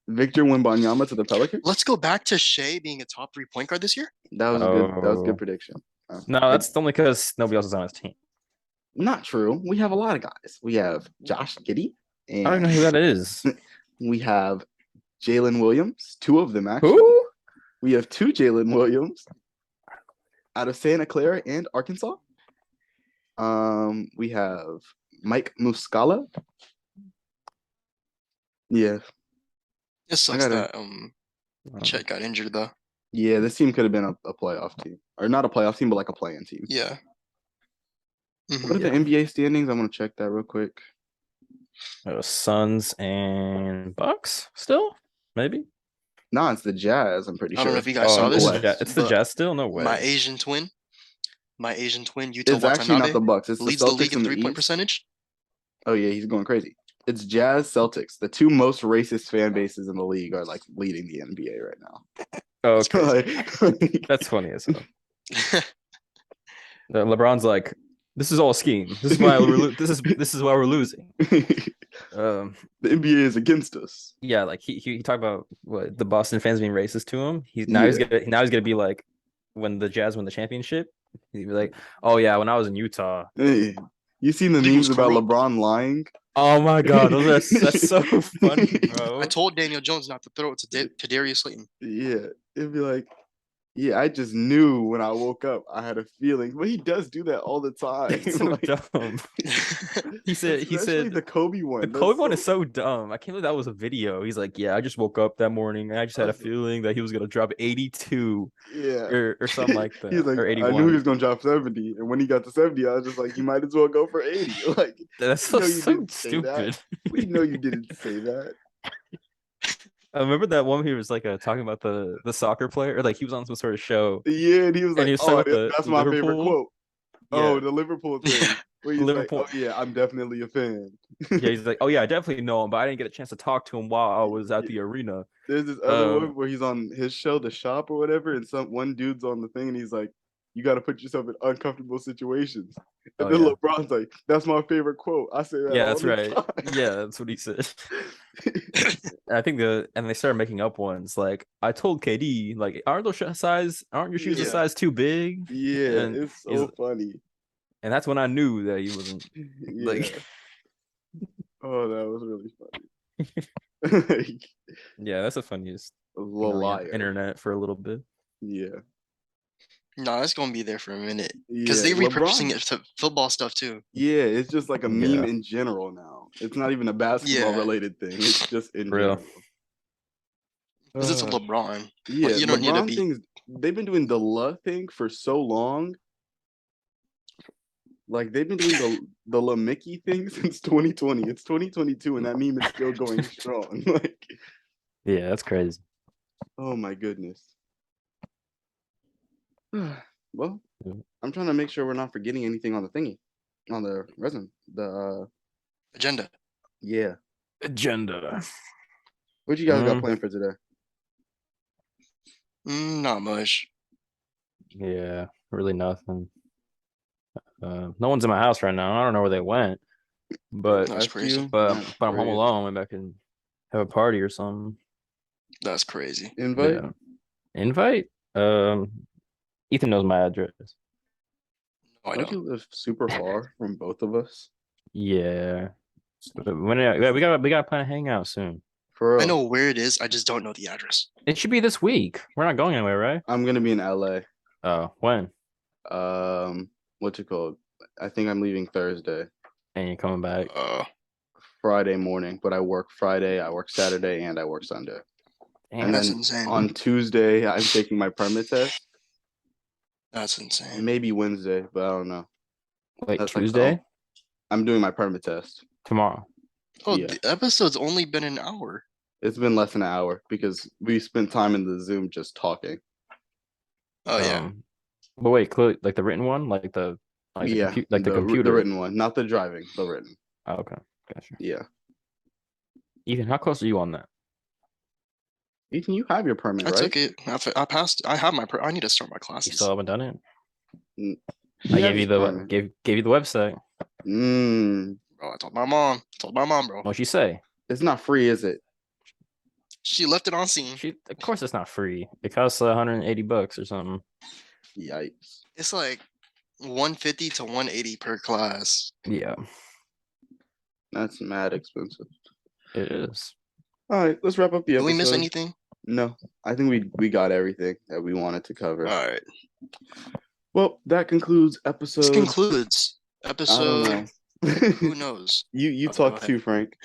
Victor Wembanyama to the Pelicans. Let's go back to Shea being a top 3 point guard this year. That was good. That was a good prediction. No, that's only because nobody else is on his team. Not true. We have a lot of guys. We have Josh Giddey. I don't know who that is. We have Jalen Williams. 2 of them actually. Who? We have 2 Jalen Williams out of Santa Clara and Arkansas. We have Mike Muscala. Yeah, It sucks gotta- that Um, Chet got injured though. yeah. This team could have been a playoff team, or not a playoff team, but like a play-in team. Yeah. What Mhm. are the NBA standings? I'm gonna check that real quick. Suns and Bucks still, maybe. No, it's the Jazz. I'm pretty I don't know sure. if you guys saw it's this, it's the but Jazz still. No way. my Asian twin, Yuta It's actually not the Watanabe, Bucks. It's the leads the league Celtics in in the 3-point East. percentage. Oh yeah, he's going crazy. It's Jazz, Celtics. The two most racist fan bases in the league are like leading the NBA right now. Oh, That's okay. Like- That's funny as hell. LeBron's like, this is all a scheme. This is why this is why we're losing. The NBA is against us. Yeah, like he talked about what the Boston fans being racist to him. He's gonna be like, when the Jazz win the championship, he'd be like, oh yeah, when I was in Utah. Hey, you seen the He was memes about corrupt. LeBron lying? Oh my god, that's so funny, bro. I told Daniel Jones not to throw it to Darius Slayton. Yeah, it'd be like, yeah, I just knew when I woke up. I had a feeling, but he does do that all the time. It's so Like, dumb. He especially said the Kobe one. the That's Kobe one is so dumb. I can't believe that was a video. He's like, yeah, I just woke up that morning and I just had a feeling that he was gonna drop 82 yeah, or something like that. He's like, or I 81. knew he was gonna drop 70, and when he got to 70, I was just like, you might as well go for 80. Like, That's you know so, you so didn't say that. stupid. We know you didn't say that. I remember that one. He was like talking about the soccer player, or like he was on some sort of show, Yeah, and he was and like, he was "Oh, talking about that's the my favorite Liverpool. quote." Yeah. Oh, the Liverpool thing. Where he's Liverpool. like, "Oh yeah, I'm definitely a fan." Yeah, he's like, oh yeah, I definitely know him, but I didn't get a chance to talk to him while I was at the arena. There's this other one where he's on his show, The Shop or whatever, and one dude's on the thing, and he's like, "You got to put yourself in uncomfortable situations." And then LeBron's like, "That's my favorite quote. I say that." Yeah, all that's the right. time. Yeah, that's what he said. I think and they started making up ones like, I told KD, like, aren't your shoes a Yeah. size too big? Yeah, And it's so funny. And that's when I knew that he wasn't like. Oh, that was really funny. Yeah, that's the funniest liar. internet for a little bit. Yeah. No, it's gonna be there for a minute Yeah, because they repurposing LeBron- it to football stuff too. Yeah, it's just like a meme Yeah. in general now. It's not even a basketball Yeah. related thing. It's just in Real. general. Because it's LeBron. Yeah, you don't need to LeBron be- things. They've been doing the La thing for so long. Like they've been doing the La Mickey thing since 2020. It's 2022, and that meme is still going strong. Like, Yeah, that's crazy. oh my goodness. Well, Yeah. I'm trying to make sure we're not forgetting anything on the thingy, on the resume. The agenda. yeah. Agenda. What you guys got planned for today? Not much. Yeah, really nothing. No one's in my house right now. I don't know where they went, but That's crazy. I'm home alone. Maybe I can have a party or something. That's crazy. Invite? Yeah. Invite? Ethan knows my address. No, I Don't don't. you live super far from both of us? Yeah. We gotta plan a hangout soon. For real. I know where it is. I just don't know the address. It should be this week. We're not going anywhere, right? I'm gonna be in LA. Oh, when? What's it called? I think I'm leaving Thursday. And you're coming back. Friday morning, but I work Friday, I work Saturday, and I work Sunday. Damn, And That's then insane. on Tuesday, I'm taking my permit test. That's insane. Maybe Wednesday, but I don't know. Wait, That's like Tuesday? I'm doing my permit test. Tomorrow. Oh, yeah. the episode's only been an hour. It's been less than an hour because we spent time in the Zoom just talking. Oh yeah. But wait, like the written one, like the computer, the written one, not the driving, the written. Oh, okay, gotcha. Yeah. Ethan, how close are you on that? Ethan, you have your permit, I right? took it. I passed. I have my. I need to start my You classes. still haven't done it? He I has gave you his the permit. gave you the website. Bro, I told my mom. Bro. What'd she say? it's not free, is it? She left it on scene. Of course, it's not free. It costs $180 or something. Yikes. It's like 150 to 180 per class. Yeah, That's mad expensive. it is. All right, let's wrap up the Did episode. we miss anything? No, I think we got everything that we wanted to cover. All right. Well, that concludes episode. This concludes I don't episode. know. Who knows? You Okay, talk go ahead. too, Frank.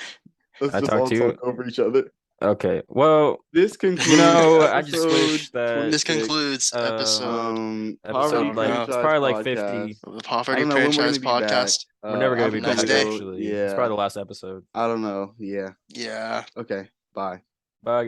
Let's I just talked all to you. talk over each other. Okay. Well, This concludes I just episode wish that This 26. concludes episode Poverty episode like it's franchise probably like podcast. 50. of the I Poverty don't know when we're Franchise gonna be back. podcast. We're never gonna I'm be next back. day. Actually, Yeah. it's probably the last episode. I don't know. Yeah. Yeah. Okay. Bye. Bye.